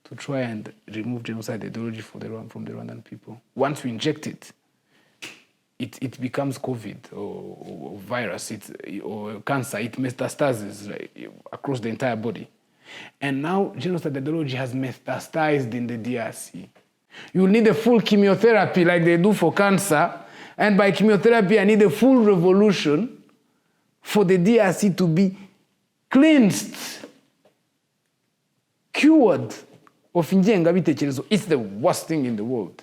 A: to try and remove genocide ideology from the Rwandan people. Once we inject it, it becomes COVID or virus or cancer. It metastasizes across the entire body. And now genocide ideology has metastasized in the DRC. You need a full chemotherapy like they do for cancer. And by chemotherapy, I need a full revolution for the DRC to be cleansed, cured of ingengabitekerezo. It's the worst thing in the world.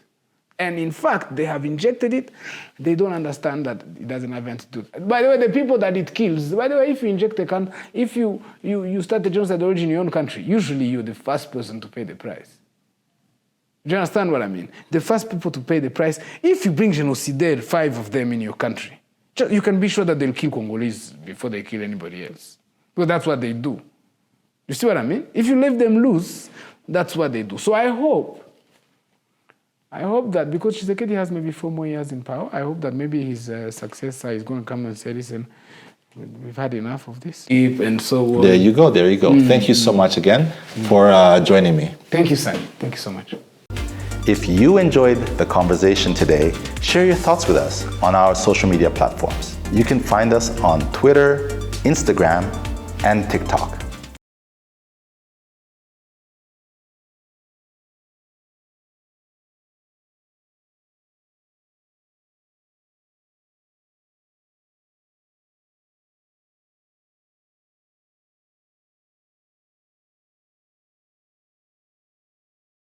A: And in fact, they have injected it. They don't understand that it doesn't have anything to do. By the way, the people that it kills, by the way, if you inject if you start the genocide ideology in your own country, usually you're the first person to pay the price. Do you understand what I mean? The first people to pay the price, if you bring genocidaires, 5 of them in your country, you can be sure that they'll kill Congolese before they kill anybody else. Because that's what they do. You see what I mean? If you leave them loose, that's what they do. So I hope that because Tshisekedi has maybe 4 more years in power, I hope that maybe his successor is going to come and say, listen, we've had enough of this. And so on. There you go.
B: Thank you so much again for joining me.
A: Thank you, Sanny. Thank you so much.
B: If you enjoyed the conversation today, share your thoughts with us on our social media platforms. You can find us on Twitter, Instagram, and TikTok.